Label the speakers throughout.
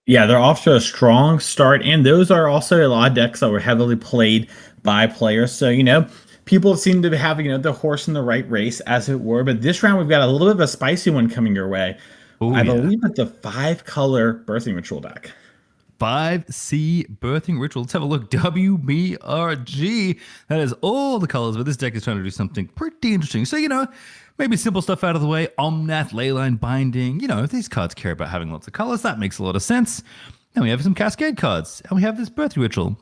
Speaker 1: Yeah, they're off to a strong start, and those are also a lot of decks that were heavily played by players. So, people seem to have, the horse in the right race, as it were. But this round, we've got a little bit of a spicy one coming your way.
Speaker 2: Oh
Speaker 1: I
Speaker 2: yeah.
Speaker 1: believe it's the five-color birthing ritual deck.
Speaker 2: 5C birthing ritual. Let's have a look. WBRG. That is all the colors, but this deck is trying to do something pretty interesting. So, maybe simple stuff out of the way. Omnath, Leyline Binding. These cards care about having lots of colors. That makes a lot of sense. Then we have some Cascade cards, and we have this birthing ritual.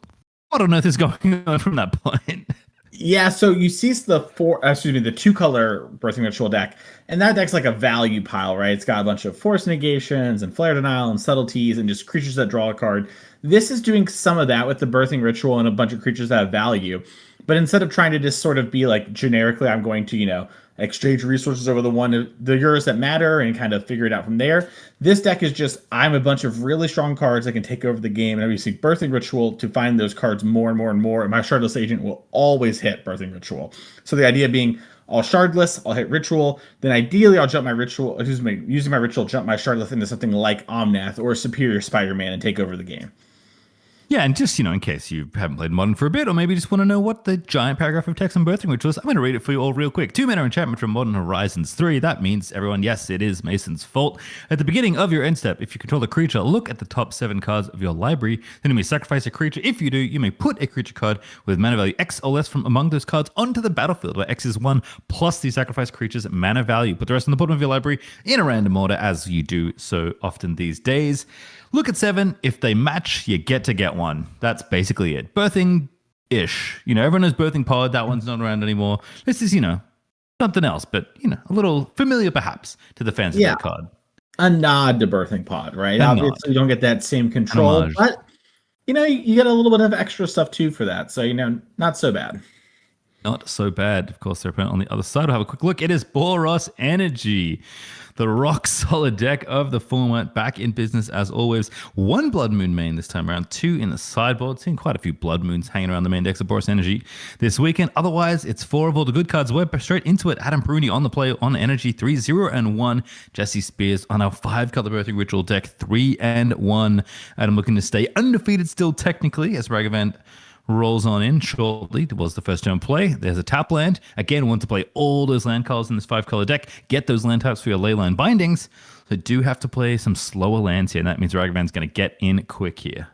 Speaker 2: What on earth is going on from that point?
Speaker 1: Yeah, so you see the two-color birthing ritual deck, and that deck's like a value pile, right? It's got a bunch of force negations and flare denial and subtleties and just creatures that draw a card. This is doing some of that with the birthing ritual and a bunch of creatures that have value. But instead of trying to just sort of be like generically, I'm going to, exchange resources over the yours that matter and kind of figure it out from there. This deck is just I'm a bunch of really strong cards that can take over the game, and I'm using Birthing Ritual to find those cards more and more and more. And my Shardless Agent will always hit Birthing Ritual. So the idea being I'll Shardless, I'll hit Ritual, then ideally I'll jump my Ritual, using my Ritual, jump my Shardless into something like Omnath or Superior Spider-Man and take over the game.
Speaker 2: Yeah, and just, in case you haven't played Modern for a bit, or maybe just want to know what the giant paragraph of text on birthing rituals, I'm going to read it for you all real quick. 2 mana enchantment from Modern Horizons 3. That means, everyone, yes, it is Mason's fault. At the beginning of your end step, if you control a creature, look at the top 7 cards of your library. Then you may sacrifice a creature. If you do, you may put a creature card with mana value X or less from among those cards onto the battlefield, where X is 1 plus the sacrificed creature's mana value. Put the rest on the bottom of your library in a random order, as you do so often these days. Look at 7. If they match, you get to get one. That's basically it. Birthing-ish. Everyone knows Birthing Pod. That one's not around anymore. This is, something else, but, a little familiar perhaps to the fans of that card.
Speaker 1: A nod to Birthing Pod, right? Obviously, you don't get that same control, but, you get a little bit of extra stuff too for that. So, not so bad.
Speaker 2: Not so bad. Of course, their opponent on the other side will have a quick look. It is Boros Energy, the rock solid deck of the format, back in business as always. 1 Blood Moon main this time around, 2 in the sideboard. Seen quite a few Blood Moons hanging around the main decks of Boros Energy this weekend. Otherwise, it's 4 of all the good cards. We're straight into it. Adam Bruni on the play on Energy, 3-0-1. Jesse Spears on our 5-color birthing ritual deck, 3-1. Adam looking to stay undefeated still technically, as Ragavan rolls on in shortly. It was the first turn play. There's a tap land. Again, want to play all those land colors in this 5-color deck. Get those land taps for your Leyline Bindings. So do have to play some slower lands here, and that means Ragavan's going to get in quick here.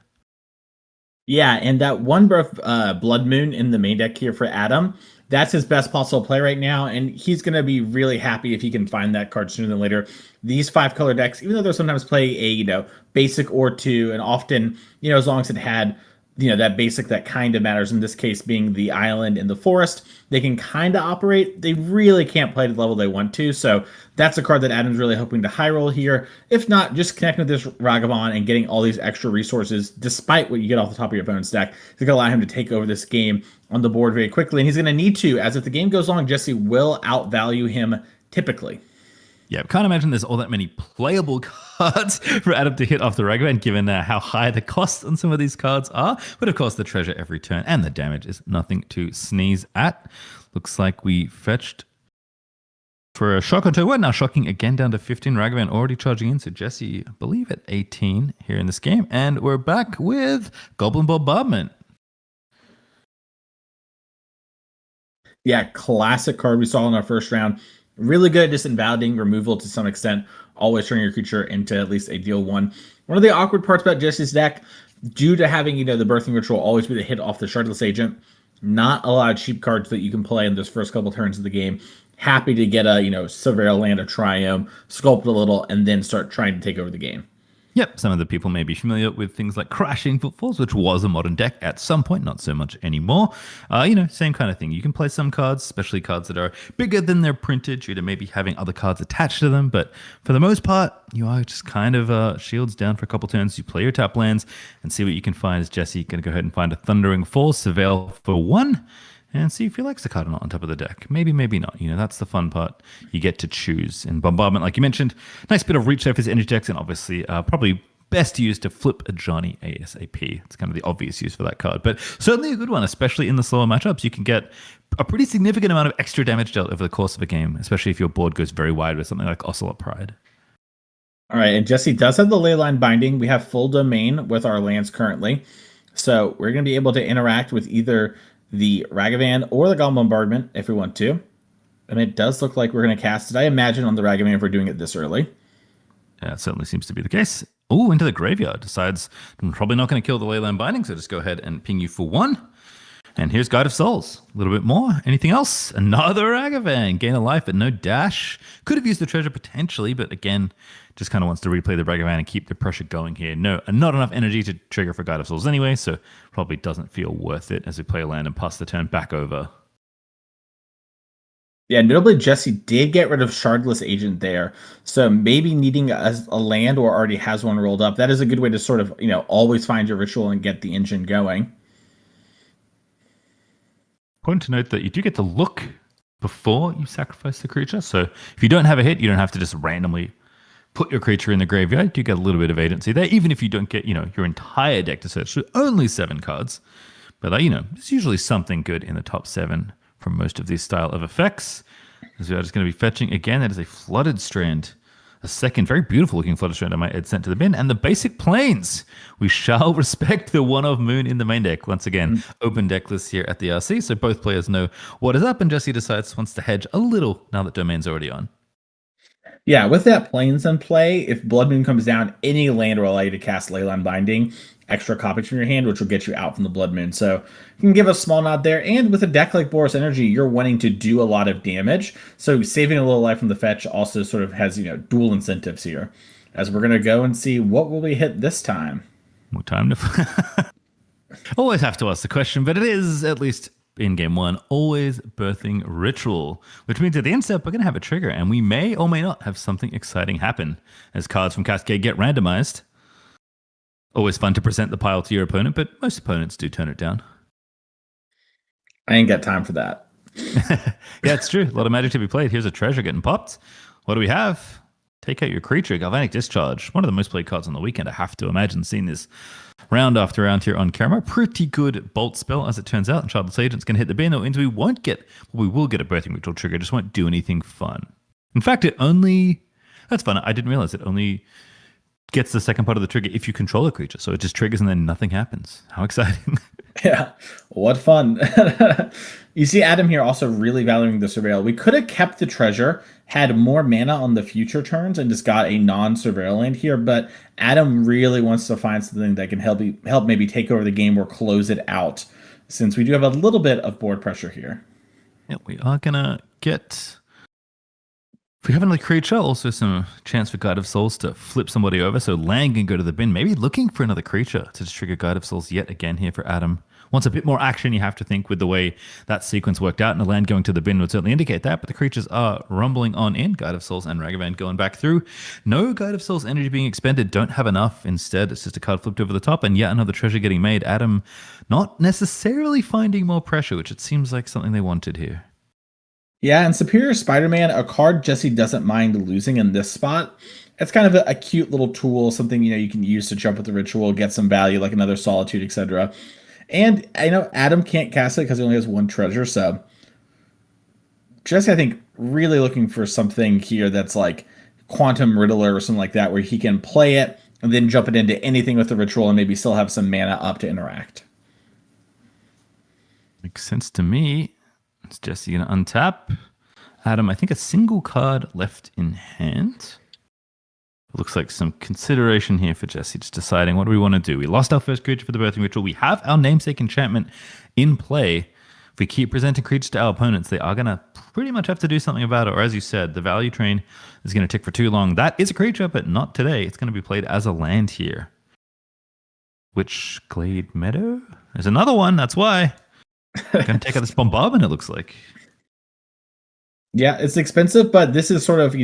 Speaker 1: Yeah, and that one Blood Moon in the main deck here for Adam, that's his best possible play right now, and he's going to be really happy if he can find that card sooner than later. These 5-color decks, even though they'll sometimes play a basic or 2, and often, as long as it had that basic that kind of matters, in this case being the island and the forest, they can kind of operate. They really can't play to the level they want to. So that's a card that Adam's really hoping to high roll here. If not, just connecting with this Ragavan and getting all these extra resources, despite what you get off the top of your opponent's deck, is going to allow him to take over this game on the board very quickly. And he's going to need to, as if the game goes long, Jesse will outvalue him typically.
Speaker 2: Yeah, I can't imagine there's all that many playable cards for Adam to hit off the Ragavan, given how high the cost on some of these cards are. But of course, the treasure every turn and the damage is nothing to sneeze at. Looks like we fetched for a shock on turn 1. Now shocking again down to 15. Ragavan already charging in. So Jesse, I believe, at 18 here in this game. And we're back with Goblin Bombardment.
Speaker 1: Yeah, classic card we saw in our first round. Really good at disinvalidating removal to some extent, always turning your creature into at least a deal 1. One of the awkward parts about Jesse's deck, due to having, the Birthing Ritual always be the hit off the Shardless Agent, not a lot of cheap cards that you can play in those first couple turns of the game. Happy to get a, Severe Land of Triome, sculpt a little, and then start trying to take over the game.
Speaker 2: Yep, some of the people may be familiar with things like Crashing Footfalls, which was a modern deck at some point, not so much anymore. Same kind of thing. You can play some cards, especially cards that are bigger than they're printed due to maybe having other cards attached to them. But for the most part, you are just kind of shields down for a couple turns. You play your tap lands and see what you can find. As Jesse going to go ahead and find a Thundering Fall, Surveil for 1. And see if he likes the card or not on top of the deck. Maybe, maybe not. That's the fun part. You get to choose. In Bombardment, like you mentioned, nice bit of reach there for his energy decks, and obviously probably best used to flip a Johnny ASAP. It's kind of the obvious use for that card. But certainly a good one, especially in the slower matchups. You can get a pretty significant amount of extra damage dealt over the course of a game, especially if your board goes very wide with something like Ocelot Pride.
Speaker 1: All right, and Jesse does have the ley line binding. We have full domain with our lands currently. So we're going to be able to interact with either the Ragavan or the Golem Bombardment if we want to. And it does look like we're going to cast it, I imagine, on the Ragavan if we're doing it this early.
Speaker 2: Yeah, it certainly seems to be the case. Oh, into the graveyard. Decides I'm probably not going to kill the Leyline Binding, so just go ahead and ping you for 1. And here's Guide of Souls. A little bit more. Anything else? Another Ragavan. Gain a life, but no dash. Could have used the treasure potentially, but again, just kind of wants to replay the Ragavan and keep the pressure going here. No, not enough energy to trigger for Guide of Souls anyway, so probably doesn't feel worth it as we play a land and pass the turn back over.
Speaker 1: Yeah, notably, Jesse did get rid of Shardless Agent there. So maybe needing a land or already has one rolled up, that is a good way to sort of, always find your ritual and get the engine going.
Speaker 2: Important to note that you do get to look before you sacrifice the creature. So if you don't have a hit, you don't have to just randomly put your creature in the graveyard. You do get a little bit of agency there, even if you don't get, your entire deck to search through only 7 cards. But, there's usually something good in the top 7 from most of these style of effects. As we are just going to be fetching again, that is a Flooded Strand. A second very beautiful looking Flooded Strand I might add sent to the bin. And the basic planes. We shall respect the one of Moon in the main deck. Once again, open deck list here at the RC, so both players know what is up, and Jesse decides wants to hedge a little now that Domain's already on.
Speaker 1: Yeah, with that planes in play, if Blood Moon comes down, any land will allow you to cast Leyline Binding, extra copies from your hand, which will get you out from the Blood Moon. So you can give a small nod there. And with a deck like Boros Energy, you're wanting to do a lot of damage. So saving a little life from the fetch also sort of has, dual incentives here. As we're going to go and see what will we hit this time.
Speaker 2: More time to... Always have to ask the question, but it is, at least in game 1, always Birthing Ritual, which means at the end step, we're going to have a trigger, and we may or may not have something exciting happen as cards from Cascade get randomized. Always fun to present the pile to your opponent, but most opponents do turn it down.
Speaker 1: I ain't got time for that.
Speaker 2: Yeah, it's true. A lot of Magic to be played. Here's a treasure getting popped. What do we have? Take out your creature, Galvanic Discharge. One of the most played cards on the weekend, I have to imagine, seeing this round after round here on camera. Pretty good bolt spell, as it turns out. And Shardless Agent's going to hit the bin. That means we will get a Birthing Ritual trigger. It just won't do anything fun. In fact, that's fun. I didn't realize it only gets the second part of the trigger if you control a creature. So it just triggers and then nothing happens. How exciting.
Speaker 1: Yeah, what fun. You see Adam here also really valuing the Surveil. We could have kept the treasure, had more mana on the future turns, and just got a non-Surveil land here, but Adam really wants to find something that can help maybe take over the game or close it out, since we do have a little bit of board pressure here.
Speaker 2: Yeah, we are going to get... If we have another creature, also some chance for Guide of Souls to flip somebody over, so land can go to the bin. Maybe looking for another creature to just trigger Guide of Souls yet again here for Adam. Wants a bit more action, you have to think, with the way that sequence worked out, and the land going to the bin would certainly indicate that, but the creatures are rumbling on in. Guide of Souls and Ragavan going back through. No Guide of Souls energy being expended, don't have enough. Instead, it's just a card flipped over the top, and yet another treasure getting made. Adam not necessarily finding more pressure, which it seems like something they wanted here.
Speaker 1: Yeah, and Superior Spider-Man, a card Jesse doesn't mind losing in this spot. It's kind of a cute little tool, something you can use to jump with the ritual, get some value, like another Solitude, etc. And I know Adam can't cast it because he only has 1 treasure, so Jesse, I think, really looking for something here that's like Quantum Riddler or something like that, where he can play it and then jump it into anything with the ritual and maybe still have some mana up to interact.
Speaker 2: Makes sense to me. It's Jesse going to untap. Adam, I think a single card left in hand. It looks like some consideration here for Jesse, just deciding what do we want to do. We lost our first creature for the Birthing Ritual. We have our Namesake enchantment in play. If we keep presenting creatures to our opponents, they are going to pretty much have to do something about it. Or as you said, the value train is going to tick for too long. That is a creature, but not today. It's going to be played as a land here. Which Glade Meadow? There's another one, that's why. Going to take out this bombardment, it looks like.
Speaker 1: Yeah, it's expensive, but this is sort of,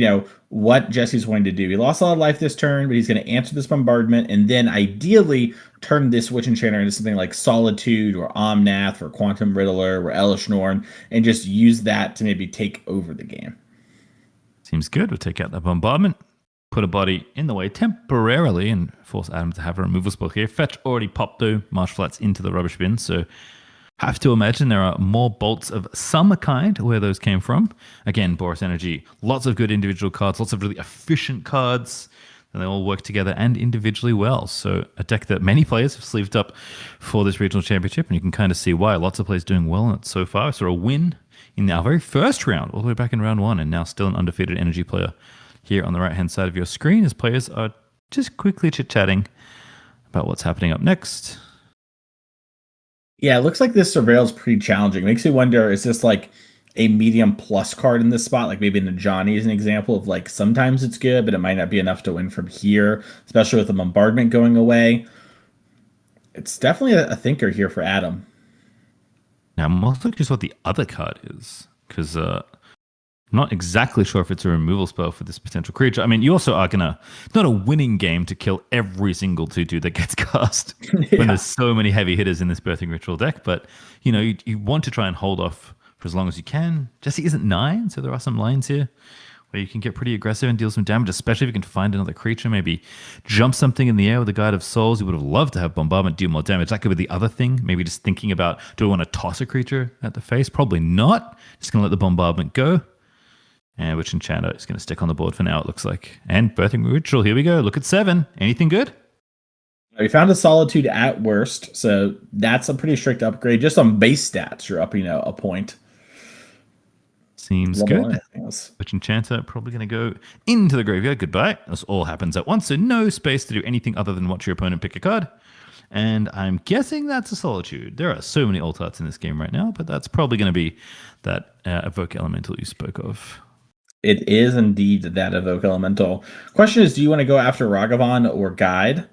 Speaker 1: what Jesse's going to do. He lost a lot of life this turn, but he's going to answer this bombardment and then ideally turn this Witch Enchanter into something like Solitude or Omnath or Quantum Riddler or Elish Norn and just use that to maybe take over the game.
Speaker 2: Seems good. We'll take out that bombardment, put a body in the way temporarily and force Adam to have a removal spell here. Fetch already popped though. Marsh Flats into the rubbish bin, so have to imagine there are more bolts of some kind where those came from. Again, Boros Energy, lots of good individual cards, lots of really efficient cards. and they all work together and individually well. So a deck that many players have sleeved up for this regional championship, and you can kind of see why. Lots of players doing well in it so far. So a win in our very first round, all the way back in round one, and now still an undefeated energy player here on the right-hand side of your screen as players are just quickly chit-chatting about what's happening up next.
Speaker 1: Yeah, it looks like this Surveil's pretty challenging. Makes me wonder, is this like a medium plus card in this spot? Like maybe in Johnny is an example of like sometimes it's good, but it might not be enough to win from here, especially with the bombardment going away. It's definitely a thinker here for Adam.
Speaker 2: Now, I'm also curious what the other card is, because I'm not exactly sure if it's a removal spell for this potential creature. I mean, you also are gonna, it's not a winning game to kill every single 2/2 that gets cast
Speaker 1: Yeah.
Speaker 2: when there's so many heavy hitters in this Birthing Ritual deck. But, you know, you want to try and hold off for as long as you can. Jesse isn't 9, so there are some lines here where you can get pretty aggressive and deal some damage, especially if you can find another creature, maybe jump something in the air with the Guide of Souls. You would have loved to have Bombardment do more damage. That could be the other thing. Maybe just thinking about, do I want to toss a creature at the face? Probably not. Just going to let the Bombardment go. And which Enchanter is going to stick on the board for now, it looks like. And Birthing Ritual, here we go. Look at 7. Anything good?
Speaker 1: We found a Solitude at worst, so that's a pretty strict upgrade. Just on base stats, you're up, a point.
Speaker 2: Seems good. Which Enchanter probably going to go into the graveyard. Goodbye. This all happens at once, so no space to do anything other than watch your opponent pick a card. And I'm guessing that's a Solitude. There are so many alt arts in this game right now, but that's probably going to be that Evoke Elemental you spoke of.
Speaker 1: It is indeed that Evoke Elemental. Question is, do you want to go after Ragavan or Guide?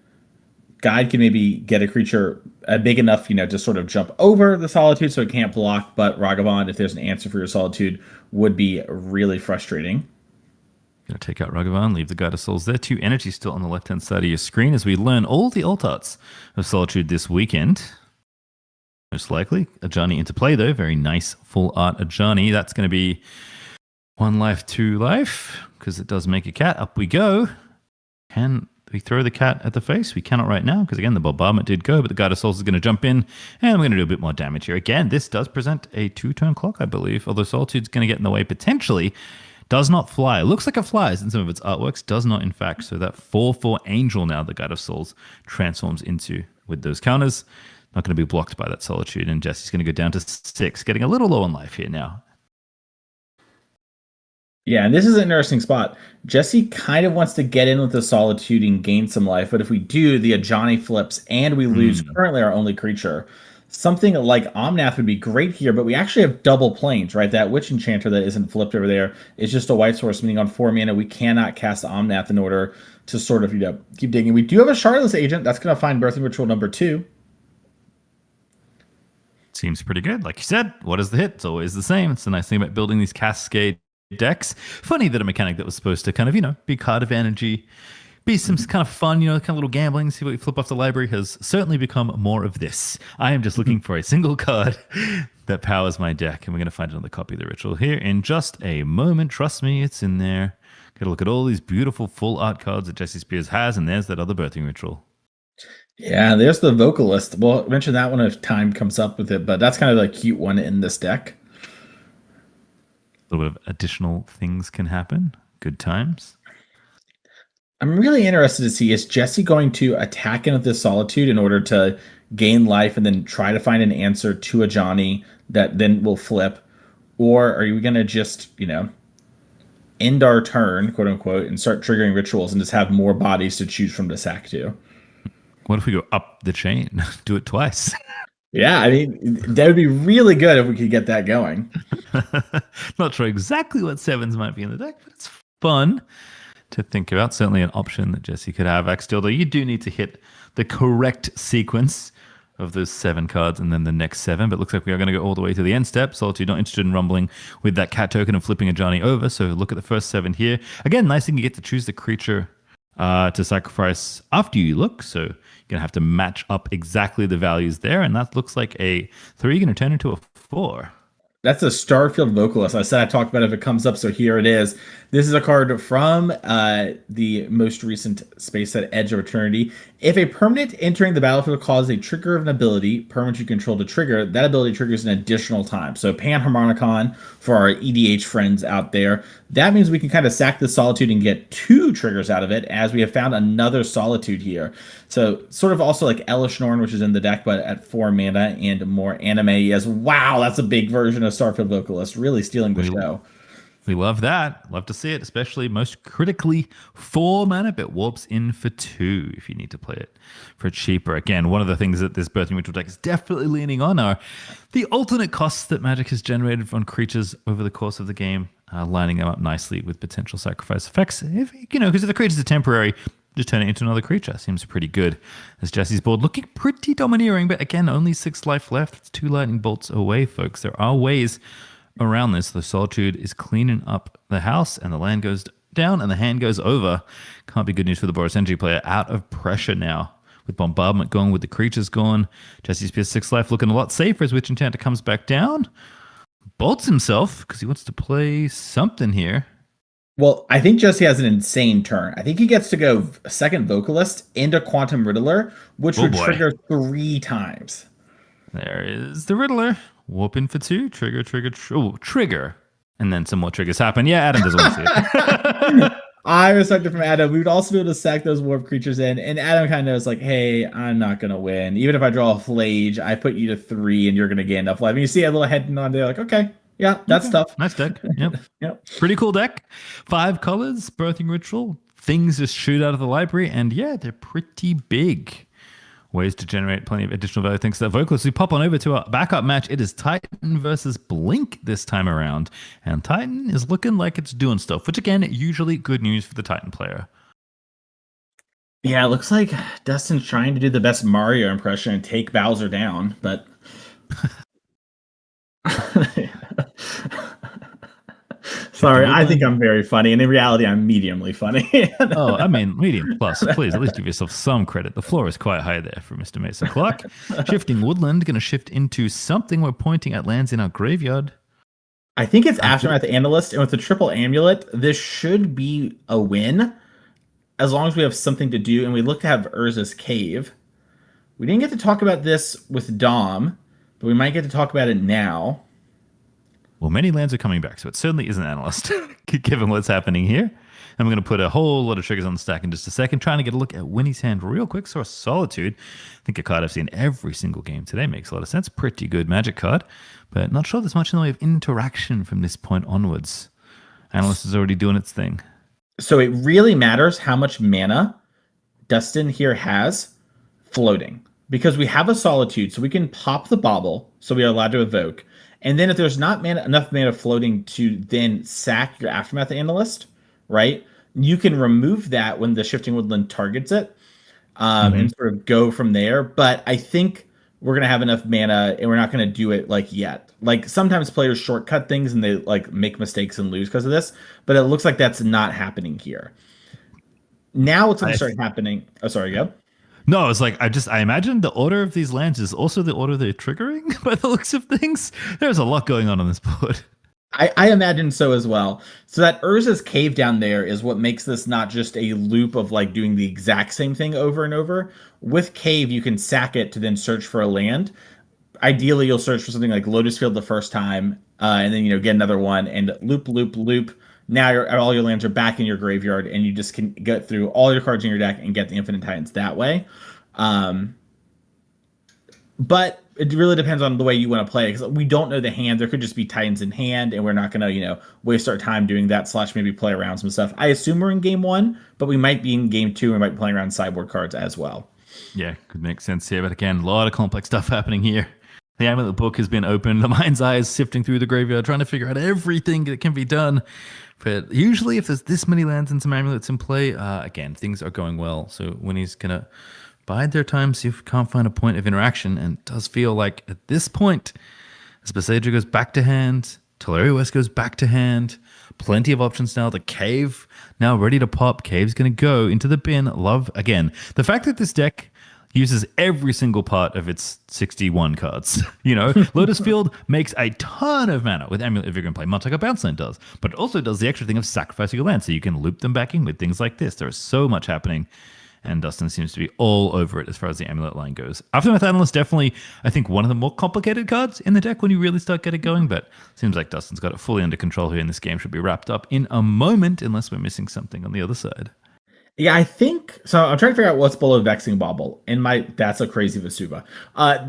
Speaker 1: Guide can maybe get a creature big enough, to sort of jump over the Solitude so it can't block, but Ragavan, if there's an answer for your Solitude, would be really frustrating.
Speaker 2: Gonna take out Ragavan, leave the Guide of Souls there. 2 energy still on the left-hand side of your screen as we learn all the alt arts of Solitude this weekend. Most likely. Ajani into play, though. Very nice full art Ajani. That's going to be 1 life, 2 life, because it does make a cat. Up we go. Can we throw the cat at the face? We cannot right now, because again, the Bombardment did go, but the Guide of Souls is going to jump in, and we're going to do a bit more damage here. Again, this does present a 2-turn clock, I believe, although Solitude's going to get in the way potentially. Does not fly. Looks like it flies in some of its artworks. Does not, in fact. So that 4/4 Angel now, the Guide of Souls, transforms into with those counters. Not going to be blocked by that Solitude, and Jesse's going to go down to 6, getting a little low on life here now.
Speaker 1: Yeah, and this is an interesting spot. Jesse kind of wants to get in with the Solitude and gain some life, but if we do, the Ajani flips and we lose currently our only creature. Something like Omnath would be great here, but we actually have double planes, right? That Witch Enchanter that isn't flipped over there is just a white source, meaning on 4 mana we cannot cast Omnath in order to sort of keep digging. We do have a Shardless Agent that's going to find Birthing Ritual number 2.
Speaker 2: Seems pretty good. Like you said, what is the hit? It's always the same. It's the nice thing about building these Cascade decks. Funny that a mechanic that was supposed to kind of, be card of energy, be some kind of fun, kind of little gambling, see what you flip off the library, has certainly become more of this. I am just looking for a single card that powers my deck, and we're going to find another copy of the ritual here in just a moment. Trust me, it's in there. Got to look at all these beautiful full art cards that Jesse Spears has, and there's that other Birthing Ritual.
Speaker 1: Yeah, there's the Vocalist. We'll mention that one if time comes up with it, but that's kind of a cute one in this deck.
Speaker 2: A little bit of additional things can happen. Good times.
Speaker 1: I'm really interested to see, is Jesse going to attack in with this Solitude in order to gain life and then try to find an answer to a Johnny that then will flip? Or are we going to just, end our turn, quote unquote, and start triggering rituals and just have more bodies to choose from to sack to?
Speaker 2: What if we go up the chain? Do it twice.
Speaker 1: Yeah, I mean, that would be really good if we could get that going.
Speaker 2: Not sure exactly what 7s might be in the deck, but it's fun to think about. Certainly an option that Jesse could have. Actually, although you do need to hit the correct sequence of those 7 cards and then the next 7. But it looks like we are going to go all the way to the end step. Solitude not interested in rumbling with that cat token and flipping a Johnny over. So look at the first 7 here. Again, nice thing you get to choose the creature to sacrifice after you look. So you're going to have to match up exactly the values there. And that looks like a 3 going to turn into a 4.
Speaker 1: That's a Starfield Vocalist. I said I talked about it if it comes up, so here it is. This is a card from the most recent space set, Edge of Eternity. If a permanent entering the battlefield causes a trigger of an ability, permanent you control to trigger, that ability triggers an additional time. So Panharmonicon for our EDH friends out there. That means we can kind of sack the Solitude and get 2 triggers out of it, as we have found another Solitude here. So sort of also like Elish Norn, which is in the deck, but at 4 mana and more anime as wow, that's a big version of Starfield Vocalist, really stealing the show.
Speaker 2: We love that. Love to see it, especially most critically 4 mana, but warps in for 2 if you need to play it for cheaper. Again, one of the things that this Birthing Ritual deck is definitely leaning on are the alternate costs that Magic has generated on creatures over the course of the game, lining them up nicely with potential sacrifice effects. If because if the creatures are temporary, just turn it into another creature. Seems pretty good. As Jesse's board looking pretty domineering, but again, only 6 life left. It's 2 lightning bolts away, folks. There are ways around this. The Solitude is cleaning up the house, and the land goes down, and the hand goes over. Can't be good news for the Boros Energy player. Out of pressure now. With Bombardment gone, with the creatures gone. Jesse's Pierce 6 life looking a lot safer as Witch Enchanter comes back down. Bolts himself because he wants to play something here.
Speaker 1: Well, I think Jesse has an insane turn. I think he gets to go a second Vocalist into Quantum Riddler, which would trigger 3 times.
Speaker 2: There is the Riddler. Warp in for 2. Trigger. And then some more triggers happen. Yeah, Adam doesn't want to see it.
Speaker 1: I respect it from Adam. We would also be able to sack those warp creatures in. And Adam kind of knows, like, hey, I'm not going to win. Even if I draw a Flage, I put you to 3 and you're going to gain enough life. And you see a little head on there, like, okay, yeah, that's tough.
Speaker 2: Nice deck. Yep.
Speaker 1: Yep.
Speaker 2: Pretty cool deck. 5 colors, Birthing Ritual. Things just shoot out of the library. And yeah, they're pretty big. Ways to generate plenty of additional value thanks to that Vocalist. We pop on over to our backup match. It is Titan versus Blink this time around. And Titan is looking like it's doing stuff, which again, usually good news for the Titan player.
Speaker 1: Yeah, it looks like Dustin's trying to do the best Mario impression and take Bowser down, but... Sorry, I think I'm very funny, and in reality, I'm mediumly funny.
Speaker 2: Oh, I mean, medium plus. Please, at least give yourself some credit. The floor is quite high there for Mr. Mason Clark. Shifting Woodland, going to shift into something we're pointing at lands in our graveyard.
Speaker 1: I think it's Aftermath Analyst, and with the triple amulet, this should be a win, as long as we have something to do, and we look to have Urza's Cave. We didn't get to talk about this with Dom, but we might get to talk about it now.
Speaker 2: Well, many lands are coming back, so it certainly is an Analyst, given what's happening here. And we're going to put a whole lot of triggers on the stack in just a second, trying to get a look at Winnie's hand real quick. So a Solitude, I think a card I've seen every single game today, makes a lot of sense. Pretty good Magic card, but not sure there's much in the way of interaction from this point onwards. Analyst is already doing its thing.
Speaker 1: So it really matters how much mana Dustin here has floating, because we have a Solitude, so we can pop the Bauble, so we are allowed to evoke. And then if there's not enough mana floating to then sack your Aftermath Analyst, right, you can remove that when the Shifting Woodland targets it, and sort of go from there. But I think we're going to have enough mana, and we're not going to do it like yet. Like sometimes players shortcut things and they like make mistakes and lose because of this, but it looks like that's not happening here. Now it's going to start happening. Oh, sorry, go.
Speaker 2: No, it's like I imagine the order of these lands is also the order they're triggering by the looks of things. There's a lot going on this board.
Speaker 1: I imagine so as well. So that Urza's Cave down there is what makes this not just a loop of like doing the exact same thing over and over. With Cave, you can sack it to then search for a land. Ideally, you'll search for something like Lotus Field the first time, and then get another one and loop, loop, loop. Now all your lands are back in your graveyard, and you just can get through all your cards in your deck and get the Infinite Titans that way. But it really depends on the way you want to play, because we don't know the hand. There could just be Titans in hand, and we're not going to, waste our time doing that, / maybe play around some stuff. I assume we're in game 1, but we might be in game 2 and might be playing around sideboard cards as well.
Speaker 2: Yeah, could make sense here. But again, a lot of complex stuff happening here. The Amulet book has been opened. The mind's eye is sifting through the graveyard, trying to figure out everything that can be done. But usually if there's this many lands and some amulets in play, again, things are going well. So Winnie's going to bide their time, see if we can't find a point of interaction. And it does feel like at this point, as Besaidra goes back to hand, Tolaria West goes back to hand, plenty of options now. The Cave now ready to pop. Cave's going to go into the bin. Love, again, the fact that this deck He uses every single part of its 61 cards. Lotus Field makes a ton of mana with Amulet if you're going to play, much like a bounce land does. But it also does the extra thing of sacrificing your land, so you can loop them back in with things like this. There is so much happening, and Dustin seems to be all over it as far as the Amulet line goes. Aftermath Analyst, definitely, I think, one of the more complicated cards in the deck when you really start getting going, but seems like Dustin's got it fully under control here, and this game should be wrapped up in a moment, unless we're missing something on the other side.
Speaker 1: Yeah, I think so. I'm trying to figure out what's below Vexing Bauble. That's a crazy Vesuva. I'm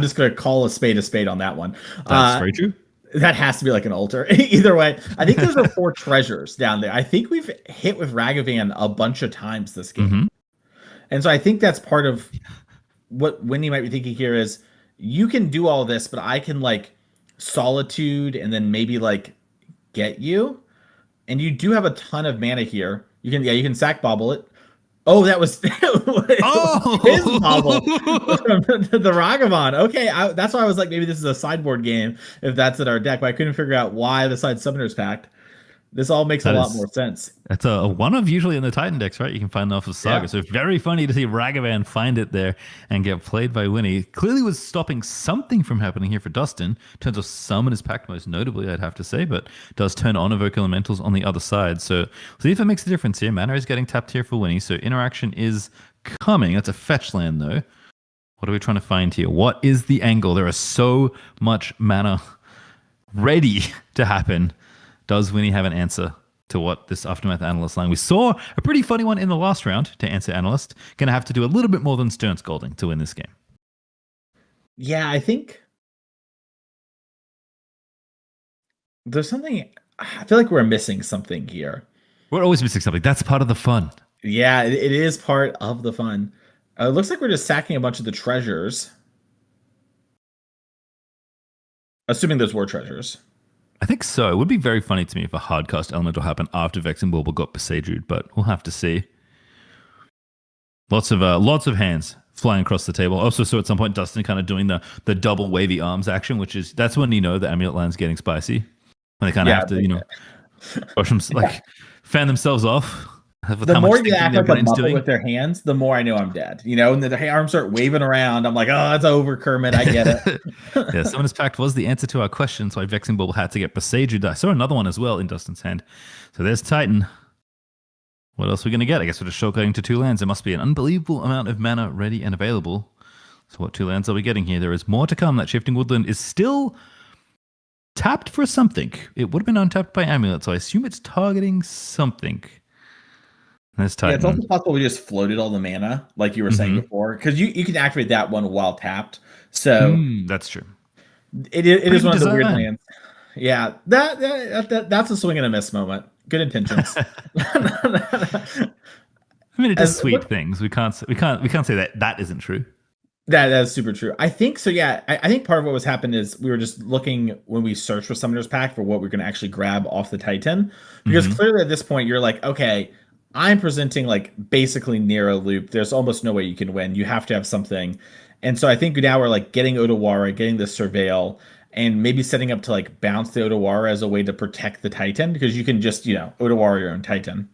Speaker 1: just going to call a spade on that one.
Speaker 2: That's very true.
Speaker 1: That has to be like an altar. Either way, I think those are 4 treasures down there. I think we've hit with Ragavan a bunch of times this game. Mm-hmm. And so I think that's part of what Winnie might be thinking here is you can do all this, but I can like Solitude and then maybe like get you. And you do have a ton of mana here. You can sack bobble it. Oh, that was his bobble. The Ragavan. Okay, that's why I was like, maybe this is a sideboard game if that's in our deck, but I couldn't figure out why the side Summoner's Pact. This all makes a lot more sense.
Speaker 2: That's a one of usually in the Titan decks, right? You can find it off of Saga. Yeah. So it's very funny to see Ragavan find it there and get played by Winnie. Clearly was stopping something from happening here for Dustin. In terms of Summoner's Pact, most notably, I'd have to say, but does turn on Evoke Elementals on the other side. So see if it makes a difference here. Mana is getting tapped here for Winnie. So interaction is coming. That's a fetch land, though. What are we trying to find here? What is the angle? There is so much mana ready to happen. Does Winnie have an answer to what this Aftermath Analyst line? We saw a pretty funny one in the last round to answer Analyst. Going to have to do a little bit more than Stern Scolding to win this game.
Speaker 1: Yeah, I think there's something. I feel like we're missing something here.
Speaker 2: We're always missing something. That's part of the fun.
Speaker 1: Yeah, it is part of the fun. It looks like we're just sacking a bunch of the treasures. Assuming those were treasures.
Speaker 2: I think so. It would be very funny to me if a hardcast element will happen after Vex and Bauble got Besaged, but we'll have to see. Lots of hands flying across the table. Also saw at some point Dustin kind of doing the double wavy arms action, that's when the Amulet line's getting spicy. When they kind of have to, push them, fan themselves off.
Speaker 1: The more you act like a Muppet with their hands, the more I know I'm dead. And the arms start waving around. I'm like, oh, it's over, Kermit. I get it.
Speaker 2: Yeah, Summoner's Pact was the answer to our question, so Vexing Bauble had to get Besaged. I saw another one as well in Dustin's hand. So there's Titan. What else are we going to get? I guess we're just shortcutting to 2 lands. There must be an unbelievable amount of mana ready and available. So what 2 lands are we getting here? There is more to come. That Shifting Woodland is still tapped for something. It would have been untapped by Amulet, so I assume it's targeting something. That's Titan.
Speaker 1: Yeah, it's also possible we just floated all the mana, like you were saying before, because you can activate that one while tapped. So
Speaker 2: that's true.
Speaker 1: It is one of the weird lands. Yeah, that's a swing and a miss moment. Good intentions.
Speaker 2: I mean, it does sweet things. We can't say that isn't true.
Speaker 1: That is super true. I think so. Yeah, I think part of what was happened is we were just looking when we searched for Summoner's Pact for what we're going to actually grab off the Titan, because clearly at this point you're like, okay, I'm presenting like basically near a loop. There's almost no way you can win. You have to have something. And so I think now we're like getting Otawara, getting the Surveil, and maybe setting up to like bounce the Otawara as a way to protect the Titan, because you can just, Otawara your own Titan.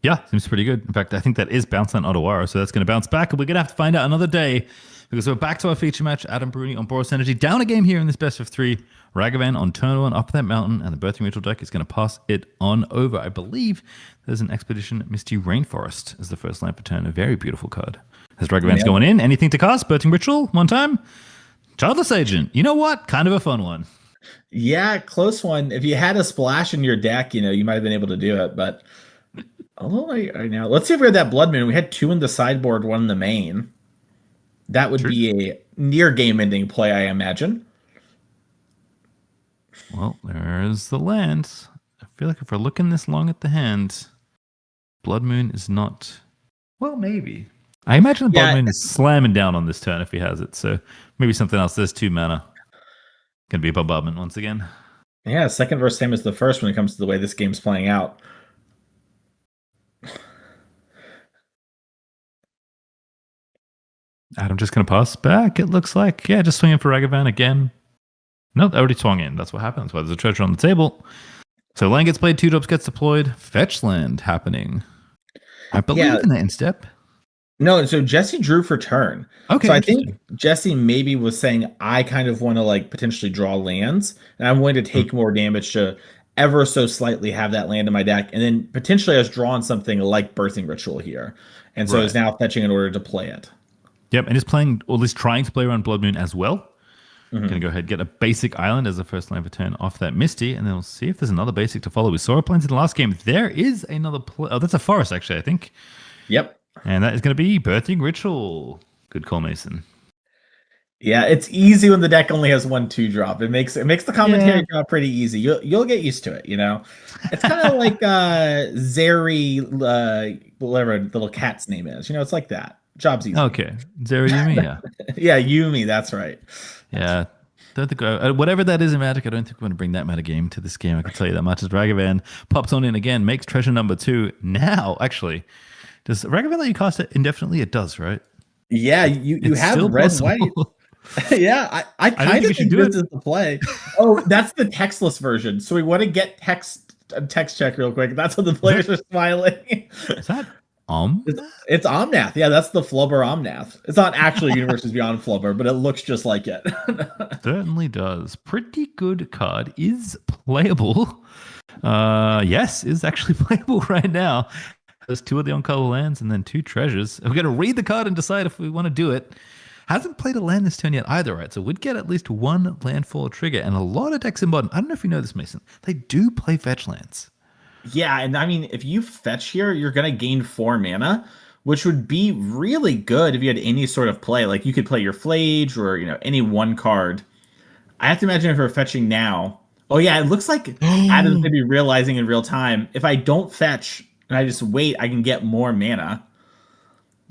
Speaker 2: Yeah, seems pretty good. In fact, I think that is bounce on Otawara, so that's going to bounce back, and we're going to have to find out another day, because we're back to our feature match. Adam Bruni on Boros Energy, down a game here in this best of 3. Ragavan on turn 1 up that mountain, and the Birthing Ritual deck is going to pass it on over. I believe there's an Expedition Misty Rainforest as the first land for turn. A very beautiful card. As Ragavan's going in, anything to cast? Birthing Ritual, one time. Childless Agent. You know what? Kind of a fun one.
Speaker 1: Yeah, close one. If you had a splash in your deck, you might have been able to do it, but a little late right now. Let's see if we had that Blood Moon. We had 2 in the sideboard, 1 in the main. That would be a near game-ending play, I imagine.
Speaker 2: Well, there's the land. I feel like if we're looking this long at the hand, Blood Moon is not... Well, maybe. I imagine the Blood Moon is slamming down on this turn if he has it. So maybe something else. There's 2 mana. Going to be a bombardment once again.
Speaker 1: Yeah, second verse same as the first when it comes to the way this game's playing out.
Speaker 2: Adam just going to pass back, it looks like. Yeah, just swinging for Ragavan again. No, they already swung in. That's what happens. Why there's a treasure on the table. So land gets played, 2 drops gets deployed. Fetch land happening. I believe in that instep.
Speaker 1: No, so Jesse drew for turn. So
Speaker 2: Okay,
Speaker 1: I think
Speaker 2: interesting.
Speaker 1: Jesse maybe was saying I kind of want to like potentially draw lands, and I'm going to
Speaker 2: Hmm.
Speaker 1: take more damage to ever so slightly have that land in my deck, and then potentially I was drawing something like Birthing Ritual here, and so is
Speaker 2: Right.
Speaker 1: now fetching in order to play it.
Speaker 2: Yep, and he's playing, or at least trying to play around Blood Moon as well. Gonna
Speaker 1: Mhm.
Speaker 2: go ahead and get a basic island as the first land for turn off that Misty, and then we'll see if there's another basic to follow. We saw it plains in the last game. There is another oh, that's a forest actually, I think.
Speaker 1: Yep.
Speaker 2: And that is gonna be Birthing Ritual. Good call, Mason.
Speaker 1: Yeah, it's easy when the deck only has 1/2 drop. It makes the
Speaker 2: Yeah.
Speaker 1: commentary job pretty easy. You'll get used to it, you know. It's kind of like Zeri, whatever the little cat's name is. You know, it's like that. Job's easy.
Speaker 2: Okay. Zero Yumi, yeah.
Speaker 1: Yeah, Yumi, that's right. That's
Speaker 2: Yeah. Don't think whatever that is in Magic, I don't think we're going to bring that meta game to this game. I can tell you that much. As Ragavan pops on in again, makes treasure number 2. Now, actually, does Ragavan let you cast it indefinitely? It does, right?
Speaker 1: yeah, you
Speaker 2: It's
Speaker 1: have
Speaker 2: still
Speaker 1: red white.
Speaker 2: possible.
Speaker 1: Yeah, I
Speaker 2: I don't
Speaker 1: kind
Speaker 2: think
Speaker 1: of
Speaker 2: you should
Speaker 1: think
Speaker 2: do
Speaker 1: this
Speaker 2: it.
Speaker 1: is the play. Oh, that's the textless version. So we want to get text check real quick. That's what the
Speaker 2: Is that
Speaker 1: players are smiling.
Speaker 2: is that
Speaker 1: It's, it's Omnath. Yeah, that's the Flubber Omnath. It's not actually Universes Beyond Flubber, but it looks just like it.
Speaker 2: Certainly does. Pretty good card. Is playable. Yes, is actually playable right now. There's 2 of the on-color lands and then 2 treasures. We're going to read the card and decide if we want to do it. Hasn't played a land this turn yet either, right? So we'd get at least 1 landfall trigger. And a lot of decks in Modern, I don't know if you know this, Mason, they do play fetch lands.
Speaker 1: Yeah, and I mean, if you fetch here, you're gonna gain 4 mana, which would be really good if you had any sort of play. Like you could play your Flage or any one card. I have to imagine if we're fetching now. Oh yeah, it looks like Adam's gonna be realizing in real time. If I don't fetch and I just wait, I can get more mana.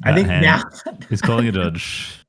Speaker 1: I
Speaker 2: That
Speaker 1: think now
Speaker 2: hand is calling a judge.